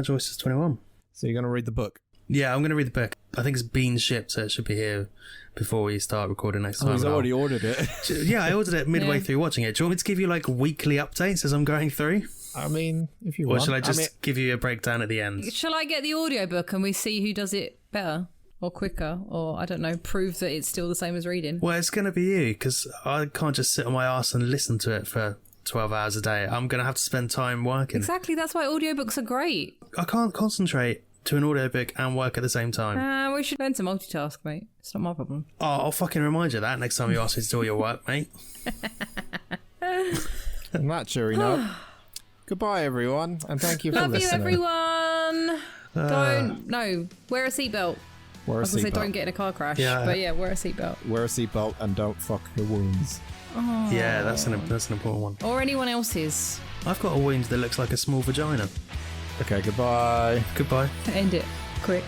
C: Joyce is 21.
A: So you're going to read the book?
C: Yeah, I'm going to read the book. I think it's been shipped, so it should be here before we start recording next time.
A: He's already ordered it.
C: Yeah, I ordered it midway through watching it. Do you want me to give you like weekly updates as I'm going through?
A: I mean, if you
C: Or
A: want.
C: shall I just give you a breakdown at the end?
B: Shall I get the audiobook and we see who does it better or quicker or, I don't know, prove that it's still the same as reading?
C: Well, it's going to be you, because I can't just sit on my arse and listen to it for 12 hours a day. I'm going to have to spend time working.
B: Exactly, that's why audiobooks are great.
C: I can't concentrate to an audiobook and work at the same time.
B: We should learn to multitask, mate. It's not my problem.
C: Oh, I'll fucking remind you of that next time you ask me to do all your work, mate.
A: And that cheery note. Goodbye, everyone, and thank you for
B: Love you,
A: listening.
B: everyone. Wear a seatbelt.
A: Wear
B: I
A: a
B: was going to say, don't
A: seatbelt.
B: get in a car crash.
C: Yeah.
B: But yeah, wear a seatbelt.
A: Wear a seatbelt and don't fuck your wounds.
C: Yeah, that's an important one.
B: Or anyone else's.
C: I've got a wound that looks like a small vagina.
A: Okay, goodbye.
C: Goodbye.
B: End it quick.